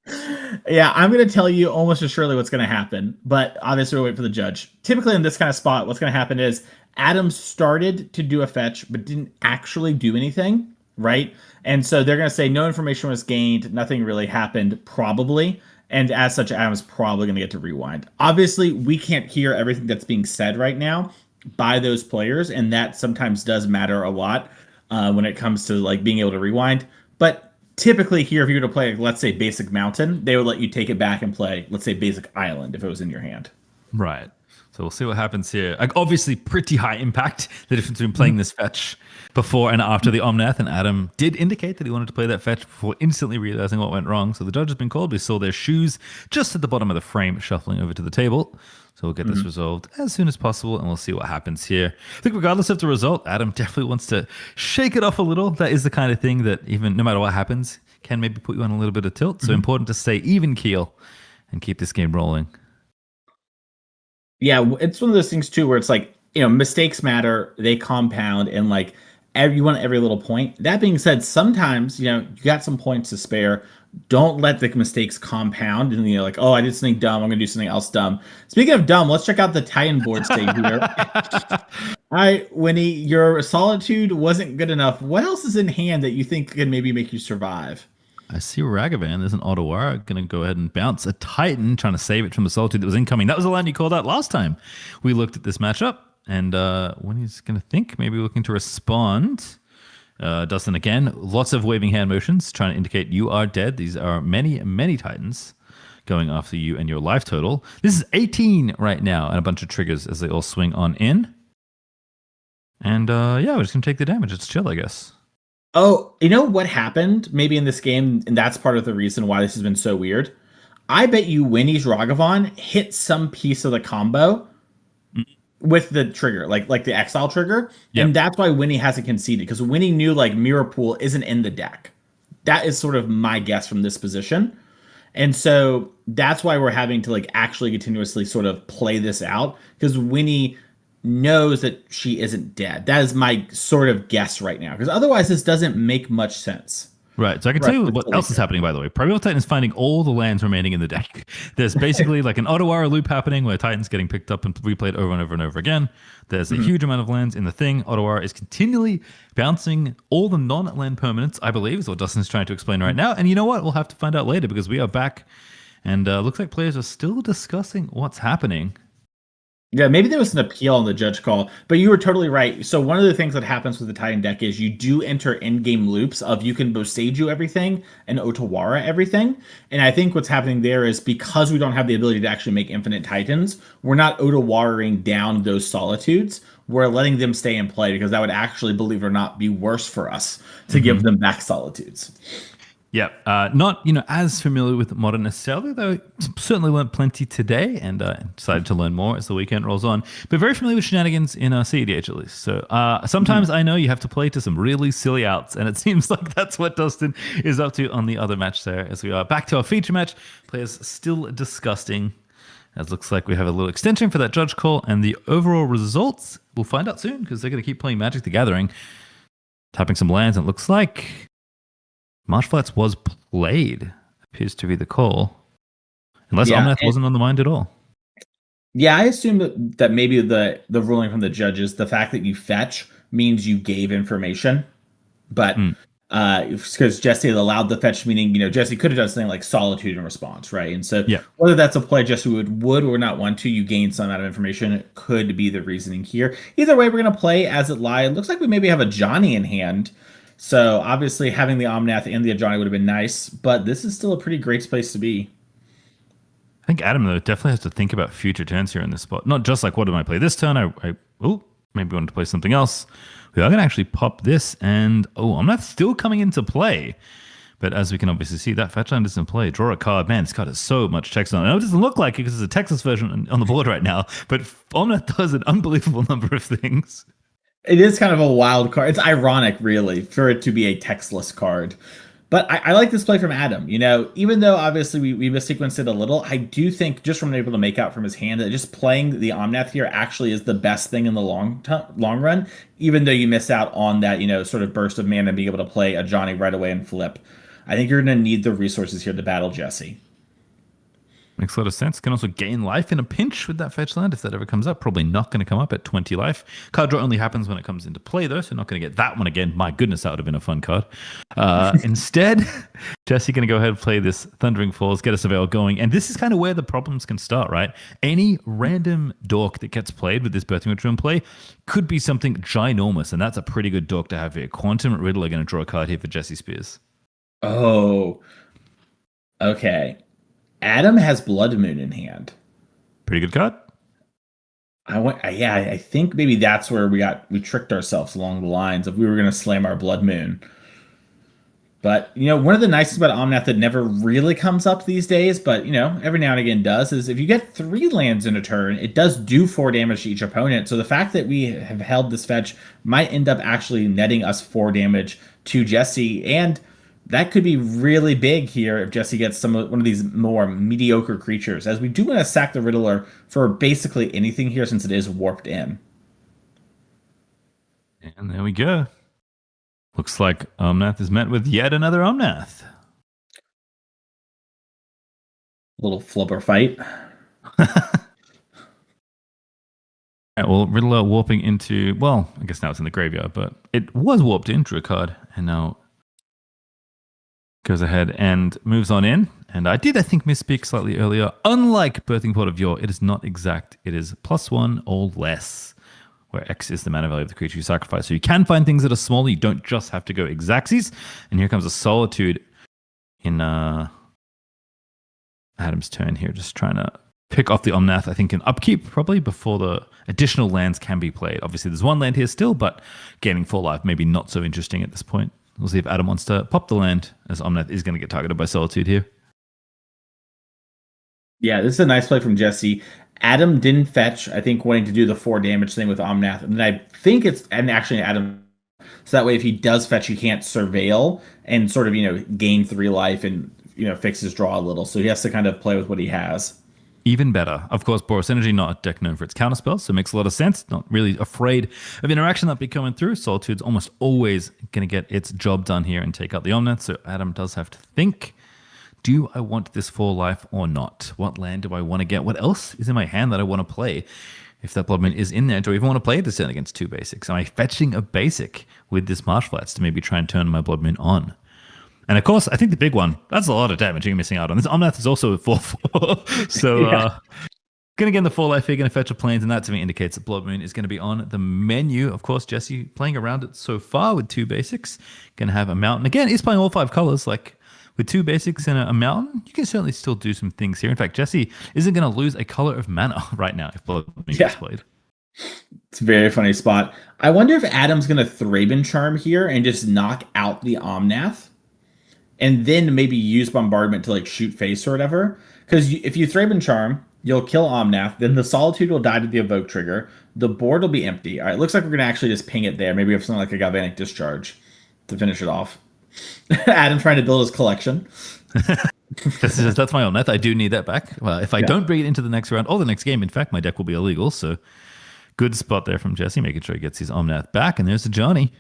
Speaker 1: yeah, I'm going to tell you almost as surely what's going to happen, but obviously we'll wait for the judge. Typically in this kind of spot, what's going to happen is Adam started to do a fetch, but didn't actually do anything, right? And so they're going to say no information was gained, nothing really happened, probably. And as such, Adam's probably going to get to rewind. Obviously, we can't hear everything that's being said right now by those players, and that sometimes does matter a lot when it comes to like being able to rewind. But typically here, if you were to play, let's say, basic mountain, they would let you take it back and play, let's say, basic island if it was in your hand.
Speaker 2: Right. So we'll see what happens here. Like obviously pretty high impact, the difference between playing this fetch before and after the Omnath, and Adam did indicate that he wanted to play that fetch before instantly realizing what went wrong. So the judge has been called. We saw their shoes just at the bottom of the frame shuffling over to the table. So we'll get this
Speaker 1: Mhm.
Speaker 2: resolved as soon as possible and we'll see what happens here. I think regardless of the result, Adam definitely wants to shake it off a little. That is the kind of thing that even no matter what happens, can maybe put you on a little bit of tilt. So
Speaker 1: Mhm.
Speaker 2: important to stay even keel and keep this game rolling.
Speaker 1: Yeah, it's one of those things too where it's like, mistakes matter, they compound, and like you want every little point. That being said, sometimes, you got some points to spare. Don't let the mistakes compound and like, oh, I did something dumb, I'm gonna do something else dumb. Speaking of dumb, let's check out the Titan board state here. All right, Winnie, your solitude wasn't good enough. What else is in hand that you think can maybe make you survive?
Speaker 2: I see Ragavan. There's an Ottawa. Going to go ahead and bounce a Titan, trying to save it from the Solitude that was incoming. That was the line you called out last time we looked at this matchup. And when he's going to think, maybe looking to respond. Dustin again, lots of waving hand motions, trying to indicate you are dead. These are many, many Titans going after you and your life total. This is 18 right now, and a bunch of triggers as they all swing on in. And yeah, we're just going to take the damage. It's chill, I guess.
Speaker 1: Oh, you know what happened maybe in this game, and that's part of the reason why this has been so weird. I bet you Winnie's Ragavan hit some piece of the combo with the trigger, like the exile trigger,
Speaker 2: Yep.
Speaker 1: and that's why Winnie hasn't conceded because Winnie knew like Mirror Pool isn't in the deck. That is sort of my guess from this position, and so that's why we're having to like actually continuously sort of play this out because Winnie knows that she isn't dead. That is my sort of guess right now because otherwise this doesn't make much sense.
Speaker 2: Right. So I can tell
Speaker 1: Right.
Speaker 2: you what else is happening, by the way. Primeval Titan is finding all the lands remaining in the deck. There's basically like an Ottawa loop happening where Titan's getting picked up and replayed over and over and over again. There's a huge amount of lands in the thing. Ottawa is continually bouncing all the non-land permanents, I believe, is what Dustin's trying to explain right now. And you know what? We'll have to find out later because we are back and looks like players are still discussing what's happening.
Speaker 1: Yeah, maybe there was an appeal on the judge call, but you were totally right. So one of the things that happens with the Titan deck is you do enter in-game loops of you can Boseiju everything and Otawara everything. And I think what's happening there is because we don't have the ability to actually make infinite Titans, we're not Otawaring down those solitudes. We're letting them stay in play because that would actually, believe it or not, be worse for us to give them back solitudes.
Speaker 2: Yeah, not as familiar with modern necessarily, though certainly learned plenty today and decided to learn more as the weekend rolls on. But very familiar with shenanigans in CEDH at least. So sometimes I know you have to play to some really silly outs, and it seems like that's what Dustin is up to on the other match there. As we are back to our feature match, players still disgusting. As looks like we have a little extension for that judge call, and the overall results we'll find out soon because they're going to keep playing Magic the Gathering, tapping some lands. And it looks like Marsh Flats was played, appears to be the call. Unless Omnath wasn't on the mind at all.
Speaker 1: Yeah, I assume that maybe the ruling from the judges, the fact that you fetch means you gave information. But because Jesse allowed the fetch, meaning, Jesse could have done something like solitude in response, right? And so whether that's a play Jesse would or not want to, you gain some amount of information. It could be the reasoning here. Either way, we're going to play as it lies. It looks like we maybe have a Johnny in hand. So obviously having the Omnath and the Ajani would have been nice, but this is still a pretty great place to be.
Speaker 2: I think Adam, though, definitely has to think about future turns here in this spot. Not just like, what do I play this turn? Maybe want to play something else. We are going to actually pop this, and Omnath still coming into play. But as we can obviously see, that fetch land is in play. Draw a card. Man, this card has so much text on it. I know it doesn't look like it because there's a Texas version on the board right now, but Omnath does an unbelievable number of things.
Speaker 1: It is kind of a wild card. It's ironic, really, for it to be a textless card. But I like this play from Adam. Even though obviously we missequenced it a little, I do think just from able to make out from his hand that just playing the Omnath here actually is the best thing in the long run, even though you miss out on that, sort of burst of mana and being able to play a Johnny right away and flip. I think you're going to need the resources here to battle Jesse.
Speaker 2: Makes a lot of sense. Can also gain life in a pinch with that fetch land if that ever comes up. Probably not going to come up at 20 life. Card draw only happens when it comes into play, though, so not going to get that one again. My goodness, that would have been a fun card. Instead, Jesse going to go ahead and play this Thundering Falls, get a Surveil going. And this is kind of where the problems can start, right? Any random dork that gets played with this Birthing Ritual in play could be something ginormous, and that's a pretty good dork to have here. Quantum Riddle are going to draw a card here for Jesse Spears.
Speaker 1: Oh, okay. Adam has Blood Moon in hand.
Speaker 2: Pretty good card.
Speaker 1: I think maybe that's where we tricked ourselves along the lines of we were going to slam our Blood Moon. But, one of the nice things about Omnath that never really comes up these days, but, every now and again does, is if you get 3 lands in a turn, it does do 4 damage to each opponent. So the fact that we have held this fetch might end up actually netting us 4 damage to Jesse, and that could be really big here if Jesse gets one of these more mediocre creatures, as we do want to sack the Riddler for basically anything here since it is warped in.
Speaker 2: And there we go. Looks like Omnath is met with yet another Omnath.
Speaker 1: Little flubber fight.
Speaker 2: Right, well, Riddler warping into, I guess now it's in the graveyard, but it was warped in, drew a card, and now goes ahead and moves on in. And I think, misspeak slightly earlier. Unlike Birthing Pot of Yore, it is not exact. It is +1 or less, where X is the mana value of the creature you sacrifice. So you can find things that are smaller. You don't just have to go exactsies. And here comes a Solitude in Adam's turn here, just trying to pick off the Omnath, I think, in upkeep, probably, before the additional lands can be played. Obviously, there's 1 land here still, but gaining 4 life, maybe not so interesting at this point. We'll see if Adam wants to pop the land, as Omnath is going to get targeted by Solitude here.
Speaker 1: Yeah, this is a nice play from Jesse. Adam didn't fetch, I think, wanting to do the 4 damage thing with Omnath. And I think actually Adam, so that way if he does fetch, he can't surveil and sort of, gain 3 life and, fix his draw a little. So he has to kind of play with what he has.
Speaker 2: Even better. Of course, Boros Energy, not a deck known for its counterspells, so it makes a lot of sense. Not really afraid of interaction that be coming through. Solitude's almost always going to get its job done here and take out the Omnath, so Adam does have to think, do I want this 4 life or not? What land do I want to get? What else is in my hand that I want to play? If that Blood Moon is in there, do I even want to play this turn against 2 basics? Am I fetching a basic with this Marsh Flats to maybe try and turn my Blood Moon on? And of course, I think the big one, that's a lot of damage you're missing out on. This Omnath is also a 4/4. So Gonna get in the 4 life here, gonna fetch a plains, and that to me indicates that Blood Moon is gonna be on the menu. Of course, Jesse playing around it so far with 2 basics. Gonna have a mountain. Again, he's playing all 5 colors. Like with 2 basics and a mountain, you can certainly still do some things here. In fact, Jesse isn't gonna lose a color of mana right now if Blood Moon gets played.
Speaker 1: It's a very funny spot. I wonder if Adam's going to Thraben Charm here and just knock out the Omnath and then maybe use Bombardment to like shoot face or whatever. Because if you Thraben Charm, you'll kill Omnath, then the Solitude will die to the Evoke trigger. The board will be empty. All right, looks like we're going to actually just ping it there. Maybe we have something like a Galvanic Discharge to finish it off. Adam trying to build his collection.
Speaker 2: That's my Omnath. I do need that back. Well, if I don't bring it into the next round or the next game, in fact, my deck will be illegal. So good spot there from Jesse, making sure he gets his Omnath back. And there's a Johnny.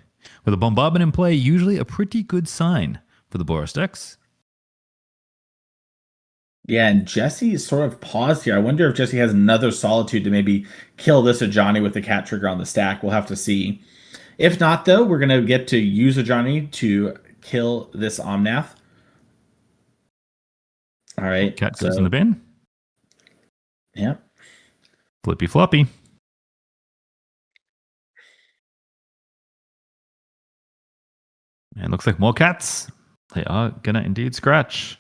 Speaker 2: With a Bombardment in play, usually a pretty good sign for the Boros decks.
Speaker 1: Yeah, and Jesse is sort of paused here. I wonder if Jesse has another Solitude to maybe kill this Ajani with the cat trigger on the stack. We'll have to see. If not, though, we're going to get to use Ajani to kill this Omnath. All right.
Speaker 2: Cat goes in the bin.
Speaker 1: Yep.
Speaker 2: Flippy floppy. And looks like more cats. They are going to indeed scratch.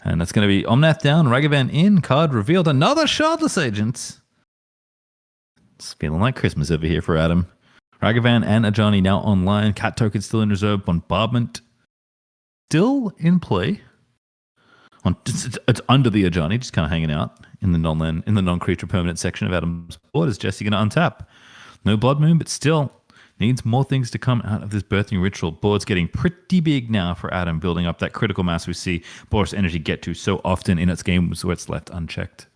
Speaker 2: And that's going to be Omnath down, Ragavan in, card revealed. Another Shardless Agent. It's feeling like Christmas over here for Adam. Ragavan and Ajani now online. Cat token still in reserve. Bombardment still in play. It's under the Ajani, just kind of hanging out in the non-creature permanent section of Adam's board. Is Jesse going to untap? No Blood Moon, but still needs more things to come out of this birthing ritual. Board's getting pretty big now for Adam, building up that critical mass we see Boros Energy get to so often in its games where it's left unchecked.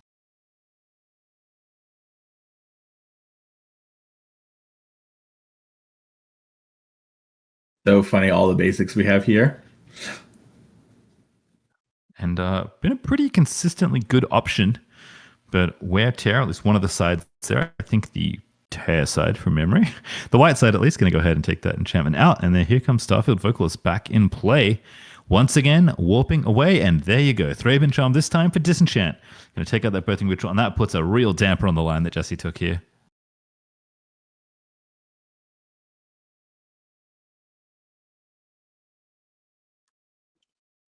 Speaker 1: So funny, all the basics we have here.
Speaker 2: And been a pretty consistently good option. But Wear Tear, at least one of the sides there, I think the Tear side from memory. The white side, at least, going to go ahead and take that enchantment out. And then here comes Starfield Vocalist back in play. Once again, warping away. And there you go. Thraben Charm this time for Disenchant. Going to take out that Birthing Ritual. And that puts a real damper on the line that Jesse took here.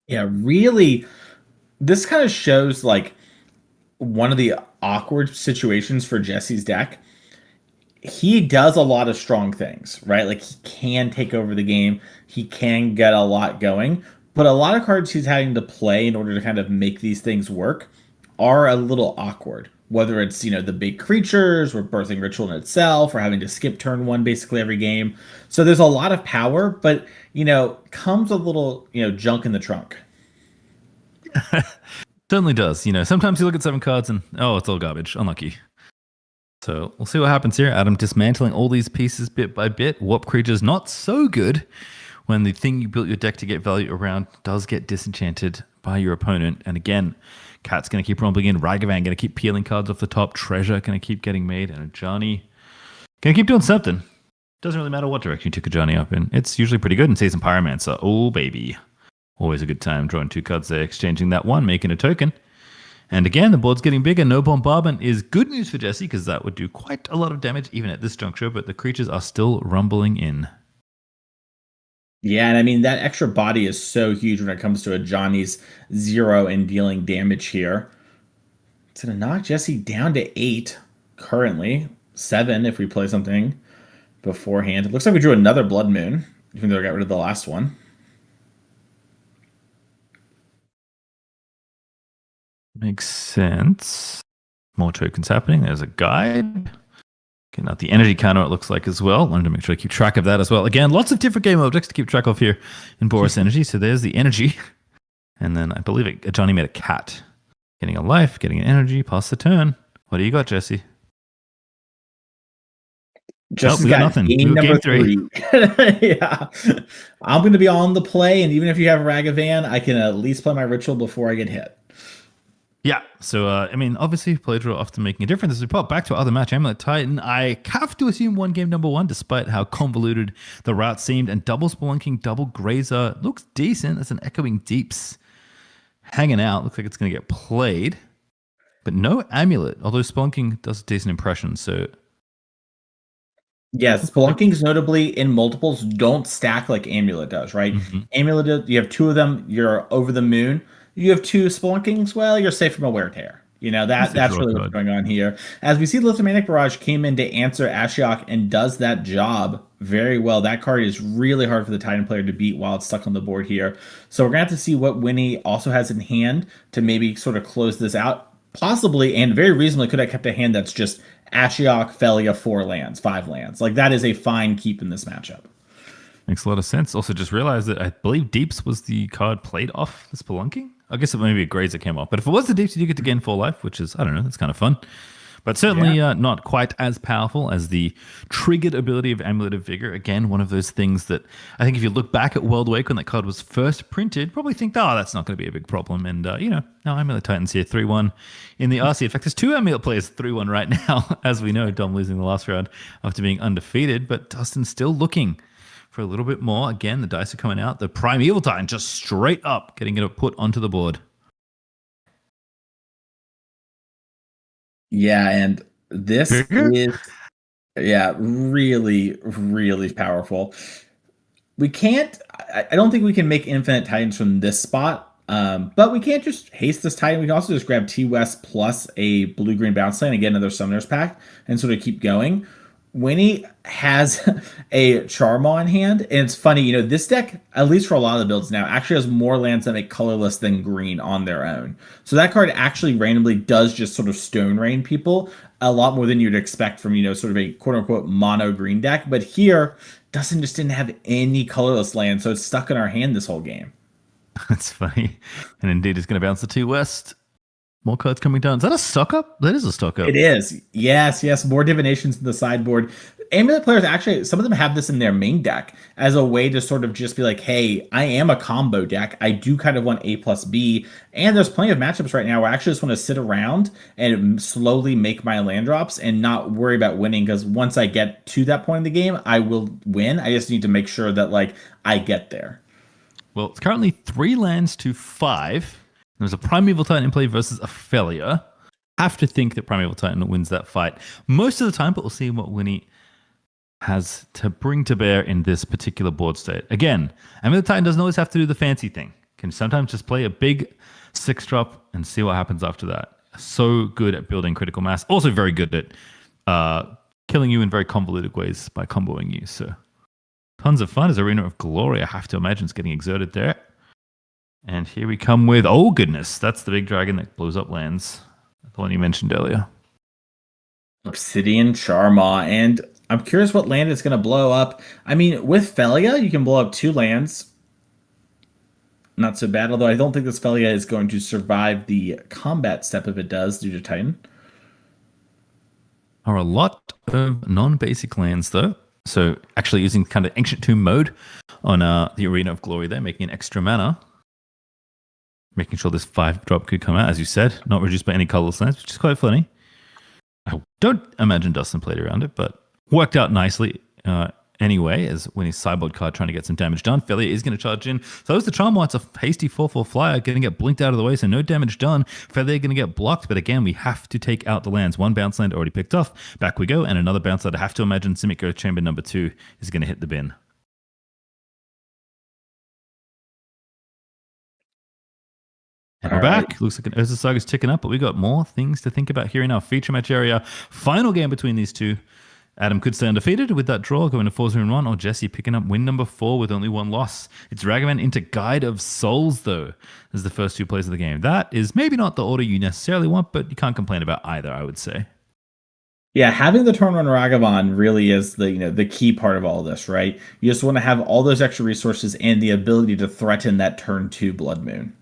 Speaker 1: Yeah, really. This kind of shows like one of the awkward situations for Jesse's deck. He does a lot of strong things, right? Like he can take over the game, he can get a lot going, but a lot of cards he's having to play in order to kind of make these things work are a little awkward. Whether it's, the big creatures or Birthing Ritual in itself or having to skip turn one basically every game. So there's a lot of power, but, comes a little, junk in the trunk.
Speaker 2: Certainly does. Sometimes you look at 7 cards and, it's all garbage. Unlucky. So we'll see what happens here. Adam dismantling all these pieces bit by bit. Warp creatures not so good when the thing you built your deck to get value around does get disenchanted by your opponent. And again, Cat's going to keep rumbling in. Ragavan going to keep peeling cards off the top. Treasure going to keep getting made. And Ajani going to keep doing something. Doesn't really matter what direction you took Ajani up in. It's usually pretty good. And Season Pyromancer. Oh, baby. Always a good time drawing 2 cards there, exchanging that one, making a token. And again, the board's getting bigger. No Bombardment is good news for Jesse because that would do quite a lot of damage even at this juncture, but the creatures are still rumbling in.
Speaker 1: Yeah, and I mean, that extra body is so huge when it comes to a Johnny's 0 and dealing damage here. It's going to knock Jesse down to 8 currently. 7 if we play something beforehand. It looks like we drew another Blood Moon, even though I got rid of the last one.
Speaker 2: Makes sense. More tokens happening. There's a guide. Getting out the energy counter, it looks like, as well. Wanted to make sure I keep track of that as well. Again, lots of different game objects to keep track of here in Boros Energy. So there's the energy. And then I believe Johnny made a cat. Getting a life, getting an energy, pass the turn. What do you got, Jesse?
Speaker 1: Just got nothing. Game number 3. Yeah. I'm going to be on the play, and even if you have Ragavan, I can at least play my ritual before I get hit.
Speaker 2: Yeah, so, obviously, play draw often making a difference. As we pop back to our other match, Amulet Titan, I have to assume won game number 1, despite how convoluted the route seemed. And double Spelunking, double Grazer looks decent. That's an Echoing Deeps hanging out. Looks like it's going to get played. but no amulet. Although Spelunking does a decent impression, so
Speaker 1: Yes, Spelunkings notably in multiples don't stack like Amulet does, right?
Speaker 2: mhm.
Speaker 1: Amulet, you have two of them, you're over the moon. You have two Spelunkings, well, you're safe from a wear tear. You know,
Speaker 2: It's a
Speaker 1: that's
Speaker 2: draw
Speaker 1: really what's
Speaker 2: card.
Speaker 1: going on here. As we see, Lithuanic Barrage came in to answer Ashiok and does that job very well. That card is really hard for the Titan player to beat while it's stuck on the board here. So we're gonna have to see what Winnie also has in hand to maybe sort of close this out. Possibly and very reasonably could have kept a hand that's just Ashiok, Felia, 4 lands, 5 lands. Like that is a fine keep in this matchup.
Speaker 2: Makes a lot of sense. Also, just realized that I believe Deeps was the card played off the Spelunking. I guess it may be a Grazer came off, but if it was the Deeps, you do get to gain 4 life, which is, I don't know, that's kind of fun. But certainly not quite as powerful as the triggered ability of Amulet of Vigor. Again, one of those things that I think if you look back at World Wake when that card was first printed, probably think, oh, that's not going to be a big problem. And, now Amulet Titans here, 3-1 in the RC. In fact, there's 2 Amulet players 3-1 right now, as we know, Dom losing the last round after being undefeated. But Dustin's still looking for a little bit more. Again, the dice are coming out. The Primeval Titan just straight up getting it put onto the board.
Speaker 1: Yeah, and this
Speaker 2: Vigor?
Speaker 1: is really, really powerful. We can't. I don't think we can make infinite titans from this spot. But we can't just haste this titan. We can also just grab T West plus a blue green bounce lane and get another summoner's pack and sort of keep going. Winnie has a Charmaw in hand, and it's funny, this deck, at least for a lot of the builds now, actually has more lands that make colorless than green on their own. So that card actually randomly does just sort of stone rain people a lot more than you'd expect from, sort of a quote unquote mono green deck. But here, Dustin just didn't have any colorless land, so it's stuck in our hand this whole game.
Speaker 2: That's funny. And indeed, it's going to bounce the 2 West. More cards coming down. Is that a stock up? That is a stock up.
Speaker 1: It is. Yes, yes. More divinations in the sideboard. Amulet players actually, some of them have this in their main deck as a way to sort of just be like, hey, I am a combo deck. I do kind of want A plus B. And there's plenty of matchups right now where I actually just want to sit around and slowly make my land drops and not worry about winning. Because once I get to that point in the game, I will win. I just need to make sure that like I get there.
Speaker 2: Well, it's currently 3 lands to 5. There's a Primeval Titan in play versus a Felia. Have to think that Primeval Titan wins that fight most of the time, but we'll see what Winnie has to bring to bear in this particular board state. Again, Amulet Titan doesn't always have to do the fancy thing. Can sometimes just play a big 6-drop and see what happens after that. So good at building critical mass. Also very good at killing you in very convoluted ways by comboing you. So tons of fun as Arena of Glory, I have to imagine, is getting exerted there. And here we come with, oh goodness, that's the big dragon that blows up lands. The one you mentioned earlier.
Speaker 1: Obsidian Charmaw, and I'm curious what land it's going to blow up. I mean, with Felia, you can blow up 2 lands. Not so bad, although I don't think this Felia is going to survive the combat step if it does due to Titan.
Speaker 2: Are a lot of non-basic lands though. So actually using kind of Ancient Tomb mode on the Arena of Glory there, making an extra mana. Making sure this 5-drop could come out, as you said, not reduced by any colorless lands, which is quite funny. I don't imagine Dustin played around it, but worked out nicely anyway, as when his sideboard card trying to get some damage done. Felia is going to charge in. So as the Charmaw, it's a hasty 4/4 flyer, going to get blinked out of the way, so no damage done. Felia going to get blocked, but again, we have to take out the lands. 1 bounce land already picked off. Back we go, and another bounce land. I have to imagine Simic Growth Chamber number 2 is going to hit the bin. And we're back. Looks like an Urza Saga's ticking up, but we got more things to think about here in our feature match area. Final game between these two. Adam could stay undefeated with that draw, going to 4-0-1, or Jesse picking up win number 4 with only 1 loss. It's Ragavan into Guide of Souls, though, as the first 2 plays of the game. That is maybe not the order you necessarily want, but you can't complain about either, I would say.
Speaker 1: Yeah, having the turn 1 Ragavan really is the key part of all of this, right? You just want to have all those extra resources and the ability to threaten that turn 2 Blood Moon.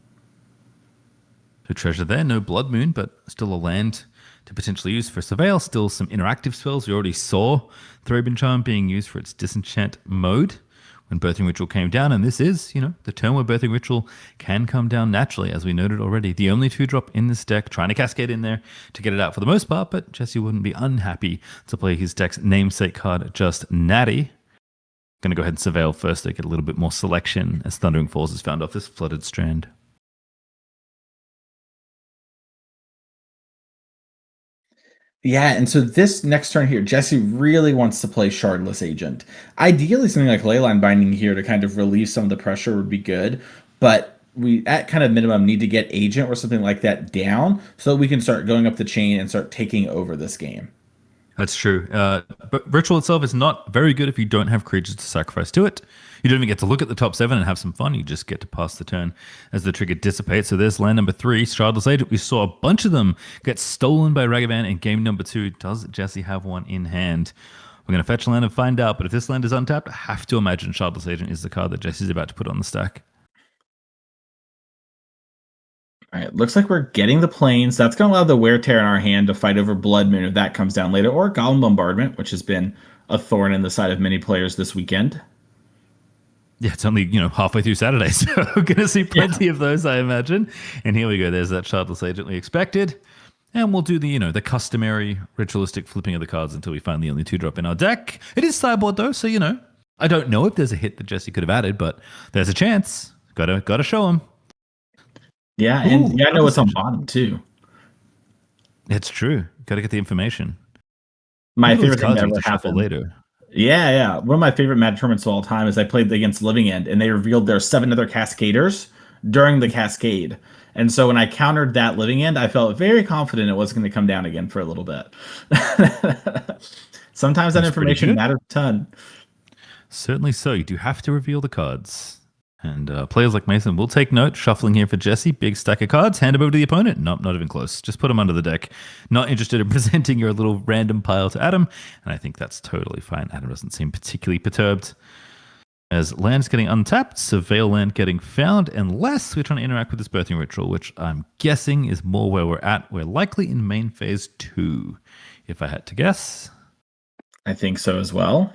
Speaker 2: So treasure there, no Blood Moon, but still a land to potentially use for Surveil. Still some interactive spells. We already saw Thraben Charm being used for its disenchant mode when Birthing Ritual came down, and this is, the turn where Birthing Ritual can come down naturally, as we noted already. The only 2-drop in this deck, trying to cascade in there to get it out for the most part, but Jesse wouldn't be unhappy to play his deck's namesake card, just Natty. Going to go ahead and Surveil first to get a little bit more selection as Thundering Falls is found off this Flooded Strand.
Speaker 1: Yeah, and so this next turn here, Jesse really wants to play Shardless Agent. Ideally, something like Leyline Binding here to kind of relieve some of the pressure would be good, but we, at kind of minimum, need to get Agent or something like that down so that we can start going up the chain and start taking over this game.
Speaker 2: That's true. But Ritual itself is not very good if you don't have creatures to sacrifice to it. You don't even get to look at the top 7 and have some fun. You just get to pass the turn as the trigger dissipates. So there's land number 3, Shardless Agent. We saw a bunch of them get stolen by Ragavan in game number 2. Does Jesse have one in hand? We're going to fetch a land and find out. But if this land is untapped, I have to imagine Shardless Agent is the card that Jesse's about to put on the stack.
Speaker 1: All right, looks like we're getting the planes. That's going to allow the Wear Tear in our hand to fight over Blood Moon if that comes down later, or Golem Bombardment, which has been a thorn in the side of many players this weekend.
Speaker 2: Yeah, it's only, halfway through Saturday, so we're going to see plenty of those, I imagine. And here we go. There's that Shardless Agent we expected. And we'll do the, the customary ritualistic flipping of the cards until we find the only 2-drop in our deck. It is sideboard, though, so, I don't know if there's a hit that Jesse could have added, but there's a chance. Gotta show him.
Speaker 1: Yeah, and I know what's on bottom, too.
Speaker 2: It's true. Got to get the information.
Speaker 1: My favorite thing that ever happened
Speaker 2: later.
Speaker 1: Yeah. One of my favorite Mad tournaments of all time is I played against Living End, and they revealed their 7 other Cascaders during the Cascade. And so when I countered that Living End, I felt very confident it wasn't going to come down again for a little bit. Sometimes that information matters a ton.
Speaker 2: Certainly so. You do have to reveal the cards. And players like Mason will take note. Shuffling here for Jesse. Big stack of cards. Hand them over to the opponent. Nope, not even close. Just put them under the deck. Not interested in presenting your little random pile to Adam. And I think that's totally fine. Adam doesn't seem particularly perturbed. As land's getting untapped, Surveil land getting found, unless we're trying to interact with this Birthing Ritual, which I'm guessing is more where we're at. We're likely in main phase 2, if I had to guess.
Speaker 1: I think so as well.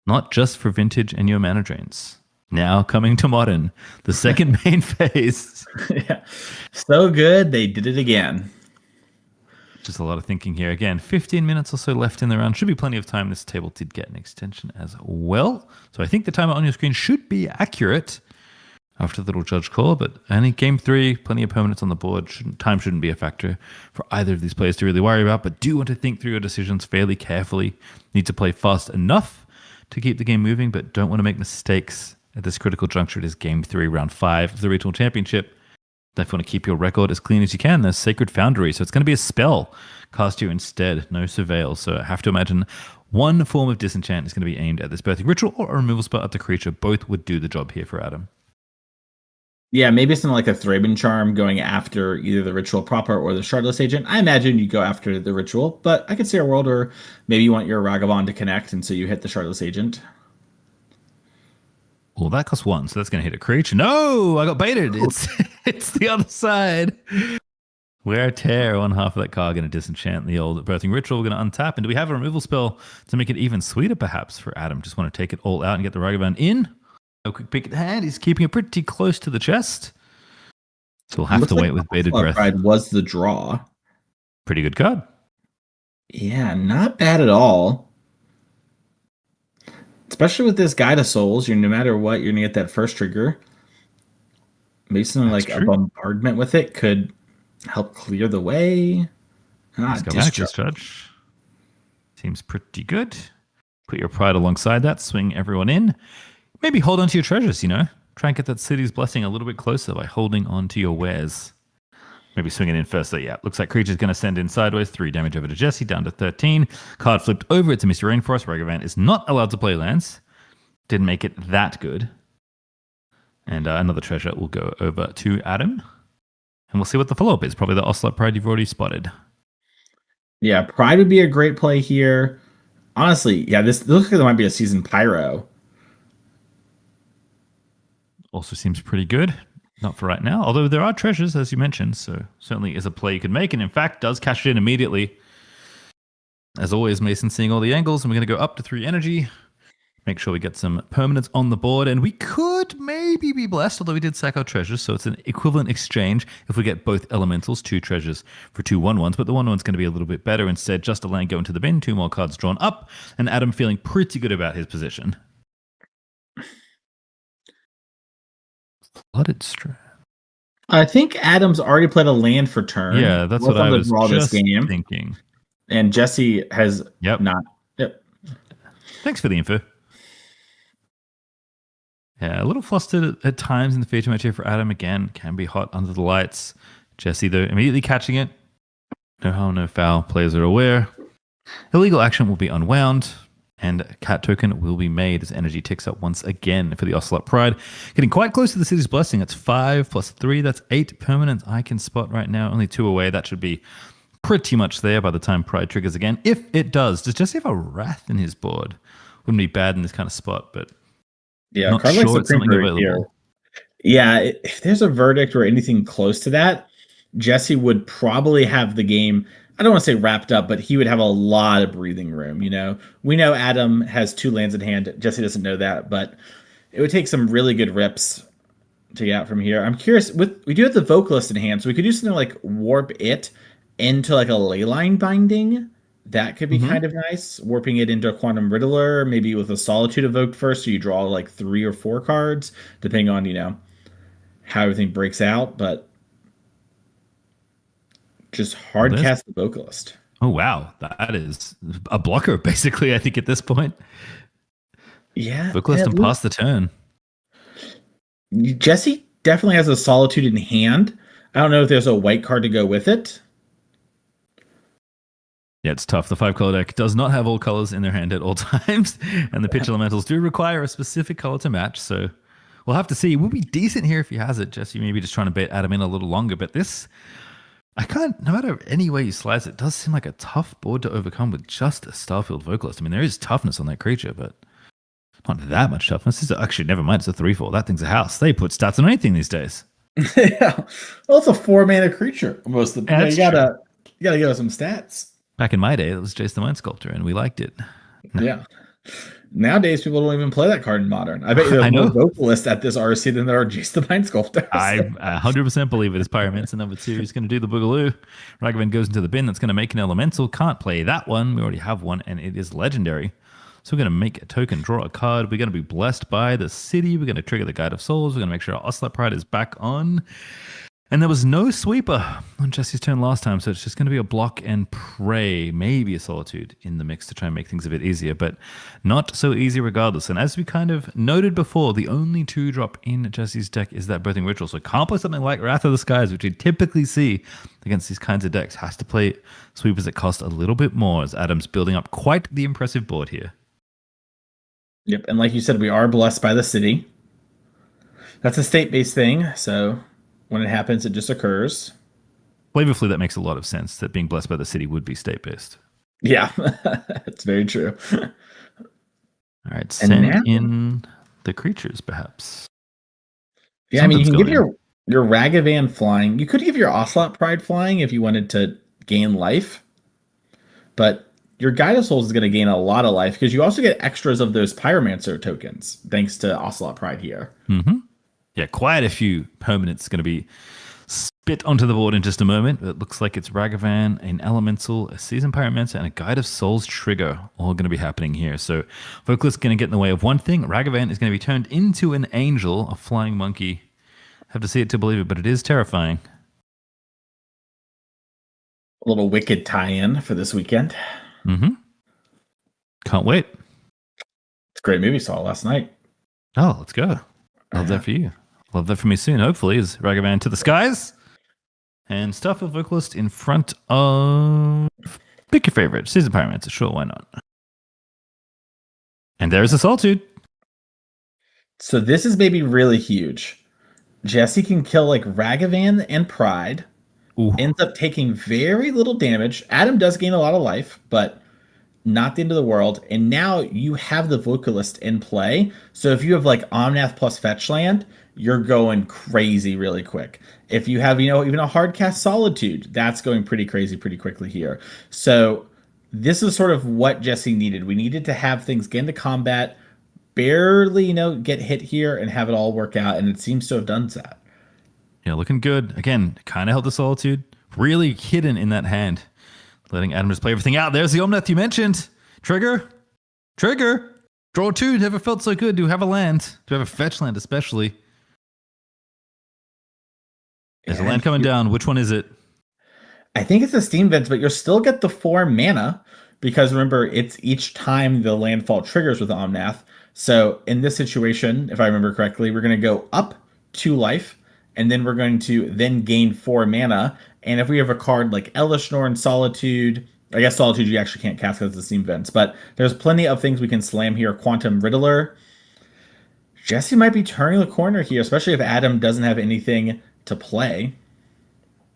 Speaker 2: Not just for Vintage and your mana drains. Now coming to Modern, the second main phase.
Speaker 1: Yeah. So good, they did it again.
Speaker 2: Just a lot of thinking here. Again, 15 minutes or so left in the round. Should be plenty of time. This table did get an extension as well. So I think the timer on your screen should be accurate after the little judge call. But I think game 3, plenty of permanents on the board. Time shouldn't be a factor for either of these players to really worry about. But do want to think through your decisions fairly carefully. Need to play fast enough to keep the game moving, but don't want to make mistakes at this critical juncture. It is game 3, round 5 of the Regional Championship. Definitely want to keep your record as clean as you can. There's Sacred Foundry, so it's going to be a spell cast here instead. No Surveil, so I have to imagine one form of disenchant is going to be aimed at this Birthing Ritual or a removal spell at the creature. Both would do the job here for Adam.
Speaker 1: Yeah, maybe something like a Thraben Charm going after either the Ritual proper or the Shardless Agent. I imagine you go after the Ritual, but I could see a world where maybe you want your Ragavan to connect, and so you hit the Shardless Agent.
Speaker 2: Well, that costs 1, so that's going to hit a creature. No, I got baited. It's the other side. Wear Tear, one half of that card, going to disenchant the old Birthing Ritual. We're going to untap. And do we have a removal spell to make it even sweeter, perhaps, for Adam? Just want to take it all out and get the Ragavan in. A quick pick at the hand. He's keeping it pretty close to the chest. So we'll have to wait with bated breath.
Speaker 1: Pride was the draw.
Speaker 2: Pretty good card.
Speaker 1: Yeah, not bad at all. Especially with this Guide of Souls, no matter what, you're going to get that first trigger. Maybe something like a bombardment with it could help clear the way.
Speaker 2: Discharge. Seems pretty good. Put your pride alongside that. Swing everyone in. Maybe hold on to your treasures, Try and get that City's Blessing a little bit closer by holding on to your wares. Maybe swing it in first. So yeah, looks like creature's going to send in sideways. 3 damage over to Jesse, down to 13. Card flipped over. It's a Misty Rainforest. Ragavan is not allowed to play lands. Didn't make it that good. And another treasure will go over to Adam. And we'll see what the follow-up is. Probably the Ocelot Pride you've already spotted.
Speaker 1: Yeah, Pride would be a great play here. Honestly, yeah, this looks like there might be a Seasoned Pyro.
Speaker 2: Also seems pretty good. Not for right now. Although there are treasures, as you mentioned. So certainly is a play you could make. And in fact, does cash it in immediately. As always, Mason seeing all the angles. And we're going to go up to 3 energy. Make sure we get some permanents on the board. And we could maybe be blessed, although we did sack our treasures. So it's an equivalent exchange if we get both elementals, 2 treasures for 2 1/1s. But the 1/1's going to be a little bit better. Instead, just a land go into the bin, 2 more cards drawn up. And Adam feeling pretty good about his position. Flooded Strand.
Speaker 1: I think Adam's already played a land for turn.
Speaker 2: Yeah, that's what
Speaker 1: What's
Speaker 2: I
Speaker 1: on the
Speaker 2: was
Speaker 1: draw this
Speaker 2: just
Speaker 1: game,
Speaker 2: thinking.
Speaker 1: and Jesse has
Speaker 2: Yep.
Speaker 1: not. Yep.
Speaker 2: Thanks for the info. Yeah, a little flustered at times in the feature match here for Adam. Again, can be hot under the lights. Jesse, though, immediately catching it. No harm, no foul. Players are aware. Illegal action will be unwound, and a cat token will be made as energy ticks up once again for the Ocelot Pride. Getting quite close to the city's blessing. That's 5 plus 3. That's 8 permanents I can spot right now. Only 2 away. That should be pretty much there by the time Pride triggers again. If it does. Does Jesse have a Wrath in his board? Wouldn't be bad in this kind of spot, but
Speaker 1: Yeah,
Speaker 2: not
Speaker 1: card like
Speaker 2: sure it's
Speaker 1: Supreme
Speaker 2: something
Speaker 1: Verdict here.
Speaker 2: available.
Speaker 1: Yeah, if there's a verdict or anything close to that, Jesse would probably have the game. I don't want to say wrapped up, but he would have a lot of breathing room. We know Adam has 2 lands in hand. Jesse doesn't know that, but it would take some really good rips to get out from here. I'm curious. We do have the vocalist in hand, so we could do something like warp it into like a leyline binding. That could be kind of nice. Warping it into a quantum riddler, maybe with a solitude evoked first, so you draw like 3 or 4 cards, depending on how everything breaks out. But just
Speaker 2: Well,
Speaker 1: hard cast the vocalist.
Speaker 2: Oh, wow. That is a blocker, basically, I think, at this point.
Speaker 1: Yeah,
Speaker 2: Vocalist and pass the turn.
Speaker 1: Jesse definitely has a solitude in hand. I don't know if there's a white card to go with it.
Speaker 2: Yeah, it's tough. The 5-color deck does not have all colors in their hand at all times, and the pitch elementals do require a specific color to match. So we'll have to see. It would be decent here if he has it. Jesse maybe just trying to bait Adam in a little longer, but this, I can't, no matter any way you slice it, does seem like a tough board to overcome with just a Starfield Vocalist. I mean, there is toughness on that creature, but not that much toughness. This is actually, never mind, it's a 3/4. That thing's a house. They put stats on anything these days.
Speaker 1: Yeah. Well, it's a 4-mana creature. Most of the you gotta give us some stats.
Speaker 2: Back in my day, it was Jace the Mind Sculptor, and we liked it.
Speaker 1: Yeah. Nowadays, people don't even play that card in Modern. I bet there's more vocalists at this RC than there are Jace the Mind Sculptors.
Speaker 2: I 100% believe it is Pyromancer number 2. He's going to do the Boogaloo. Ragavan goes into the bin. That's going to make an Elemental. Can't play that one. We already have one, and it is legendary. So we're going to make a token, draw a card. We're going to be blessed by the city. We're going to trigger the Guide of Souls. We're going to make sure our Ocelot Pride is back on. And there was no sweeper on Jesse's turn last time, so it's just going to be a block and pray, maybe a Solitude in the mix to try and make things a bit easier, but not so easy regardless. And as we kind of noted before, the only 2-drop in Jesse's deck is that Birthing Ritual. So can't play something like Wrath of the Skies, which we typically see against these kinds of decks. Has to play sweepers that cost a little bit more, as Adam's building up quite the impressive board here.
Speaker 1: Yep, and like you said, we are blessed by the city. That's a state-based thing, so when it happens, it just occurs.
Speaker 2: Flavorfully, that makes a lot of sense, that being blessed by the city would be state-based.
Speaker 1: Yeah, that's very true.
Speaker 2: All right, send in the creatures, perhaps.
Speaker 1: Yeah, I mean, you can give your Ragavan flying. You could give your Ocelot Pride flying if you wanted to gain life. But your Guide of Souls is going to gain a lot of life because you also get extras of those Pyromancer tokens, thanks to Ocelot Pride here.
Speaker 2: Mm-hmm. Yeah, quite a few permanents going to be spit onto the board in just a moment. It looks like it's Ragavan, an Elemental, a Seasoned Pyromancer, and a Guide of Souls trigger all going to be happening here. So Vocalist going to get in the way of one thing. Ragavan is going to be turned into an angel, a flying monkey. Have to see it to believe it, but it is terrifying.
Speaker 1: A little Wicked tie-in for this weekend.
Speaker 2: Mm-hmm. Can't wait.
Speaker 1: It's a great movie. Saw it last night.
Speaker 2: Oh, let's go. Love that for you. Love that for me soon, hopefully, is Ragavan to the skies. And Starfield Vocalist in front of... Pick your favorite. Seasoned Pyromancer. Sure, why not? And there's a Solitude.
Speaker 1: So this is maybe really huge. Jesse can kill like Ragavan and Pride. Ooh. Ends up taking very little damage. Adam does gain a lot of life, but not the end of the world. And now you have the Vocalist in play. So if you have like Omnath plus fetch land, you're going crazy really quick. If you have, even a hard cast Solitude, that's going pretty crazy pretty quickly here. So this is sort of what Jesse needed. We needed to have things get into combat, barely, get hit here and have it all work out. And it seems to have done that.
Speaker 2: Yeah, looking good. Again, kind of held the Solitude. Really hidden in that hand. Letting Adam just play everything out. There's the Omnath you mentioned. Trigger. Draw 2. Never felt so good to have a land. To have a fetch land especially. There's a
Speaker 1: And
Speaker 2: land coming down. Which one is it?
Speaker 1: I think it's a Steam Vents, but you'll still get the 4 mana because remember, it's each time the landfall triggers with Omnath. So in this situation, if I remember correctly, we're going to go up 2 life, and then we're going to then gain 4 mana. And if we have a card like Elishnorn, Solitude, I guess Solitude you actually can't cast because it's the Steam Vents, but there's plenty of things we can slam here. Quantum Riddler. Jesse might be turning the corner here, especially if Adam doesn't have anything to play.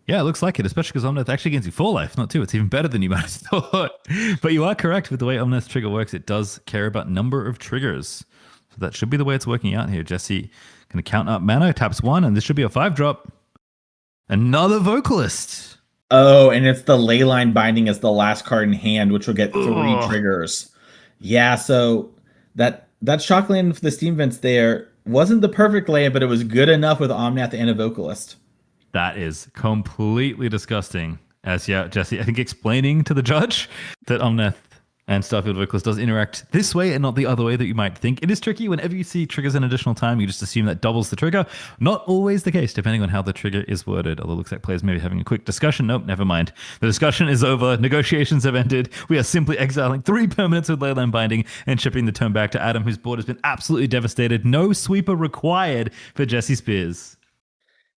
Speaker 2: Yeah, it looks like it, especially because Omnath actually gains you 4 life, not 2. It's even better than you might have thought. But you are correct with the way Omnath's trigger works. It does care about number of triggers. So that should be the way it's working out here. Jesse going to count up mana, taps 1, and this should be a 5-drop. Another Vocalist.
Speaker 1: Oh, and it's the Leyline Binding as the last card in hand, which will get 3 triggers. Yeah, so that Shockland for the Steam Vents there wasn't the perfect lay, but it was good enough with Omnath and a Vocalist.
Speaker 2: That is completely disgusting. As yeah, Jesse, I think explaining to the judge that Omnath and Starfield Vocalist does interact this way and not the other way that you might think. It is tricky. Whenever you see triggers an additional time, you just assume that doubles the trigger. Not always the case, depending on how the trigger is worded. Although it looks like players may be having a quick discussion. Nope, never mind. The discussion is over. Negotiations have ended. We are simply exiling 3 permanents with Leyline Binding and shipping the turn back to Adam, whose board has been absolutely devastated. No sweeper required for Jesse Spears.